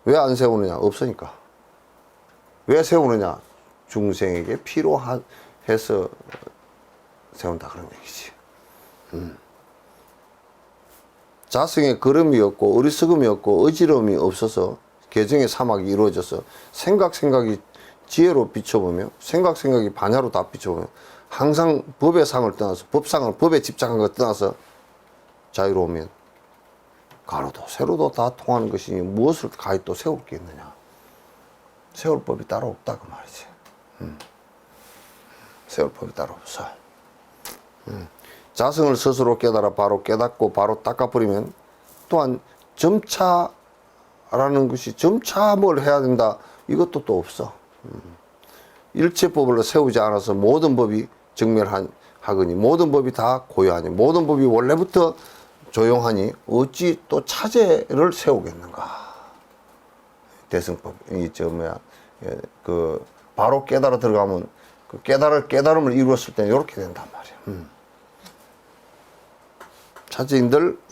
왜 안 세우느냐? 없으니까. 왜 세우느냐? 중생에게 필요해서 세운다 그런 얘기지. 자성의 걸음이 없고 어리석음이 없고 어지러움이 없어서 개정의 사막이 이루어져서 생각이 지혜로 비춰보며 생각이 반야로 다 비춰보며 항상 법의 상을 떠나서 법에 집착한 것 떠나서 자유로우면 가로도 세로도 다 통하는 것이니 무엇을 가히 또 세울 게 있느냐. 세울 법이 따로 없다 그 말이지. 세울 법이 따로 없어. 자성을 스스로 깨달아 바로 깨닫고 바로 닦아버리면 또한 점차라는 것이 점차 뭘 해야 된다 이것도 또 없어. 일체법을 세우지 않아서 모든 법이 정멸하거니 모든 법이 다 고요하니 모든 법이 원래부터 조용하니 어찌 또 차제를 세우겠는가. 대승법 바로 깨달아 들어가면 그 깨달음을 이루었을 때는 이렇게 된단 말이야.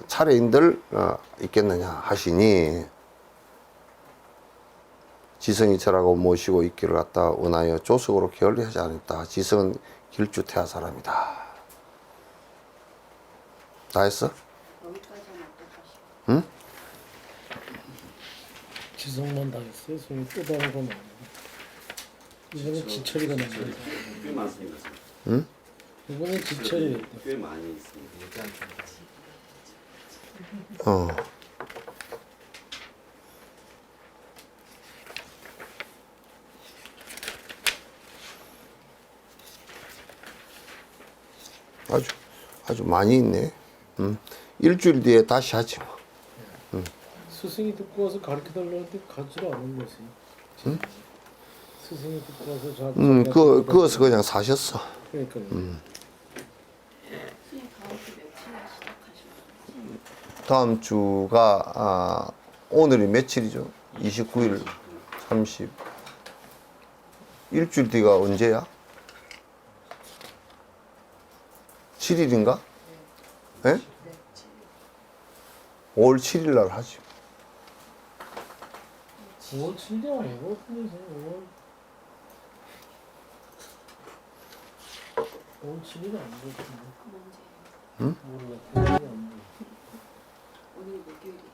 차례인들 있겠느냐 하시니 지성이 절하고 모시고 있기를 갖다 원하여 조석으로 게을리하지 않았다. 지성은 길주태하 사람이다. 다 했어? 응? 지성만 다 했어요. 손이 또 다른 건 없네. 이거는 지철이가 나온 꽤 많습니다. 응? 이거는 지철이 꽤 많이 있습니다. 아주 많이 있네. 일주일 뒤에 다시 하지 뭐. 스승이 듣고 와서 가르쳐달라는데 가지를 않은 거지. 스승이 듣고 와서 그것을 그냥 사셨어. 그러니까 다음 주가 오늘이 며칠이죠? 29일, 30. 일주일 뒤가 언제야? 7일인가? 네? 5월 7일 날 하지. 5월 7일 아니고 5월 7일 아니고 응? 몰라. 오늘 목요일이에요.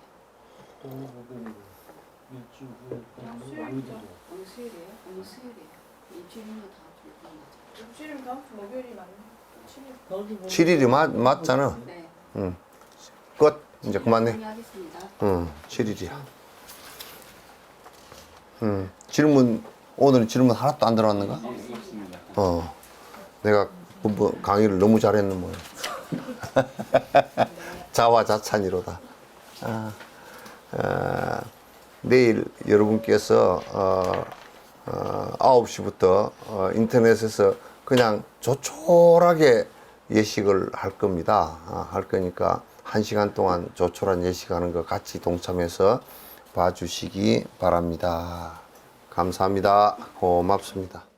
오늘 목요일 일주 후에 어느 수요일이에요? 오늘 수요일이에요. 일주일이면 다음 주 목요일이죠. 일주일은 다음 주 목요일이 맞네. 7일이 맞잖아. 네. 끝. 이제 그만해. 정리하겠습니다. 7일이야. 오늘 질문 하나도 안 들어왔는가? 내가 강의를 너무 잘했는 모양. 자화자찬이로다. 내일 여러분께서 9시부터 인터넷에서 그냥 조촐하게 예식을 할 겁니다. 할 거니까 1시간 동안 조촐한 예식하는 거 같이 동참해서 봐주시기 바랍니다. 감사합니다. 고맙습니다.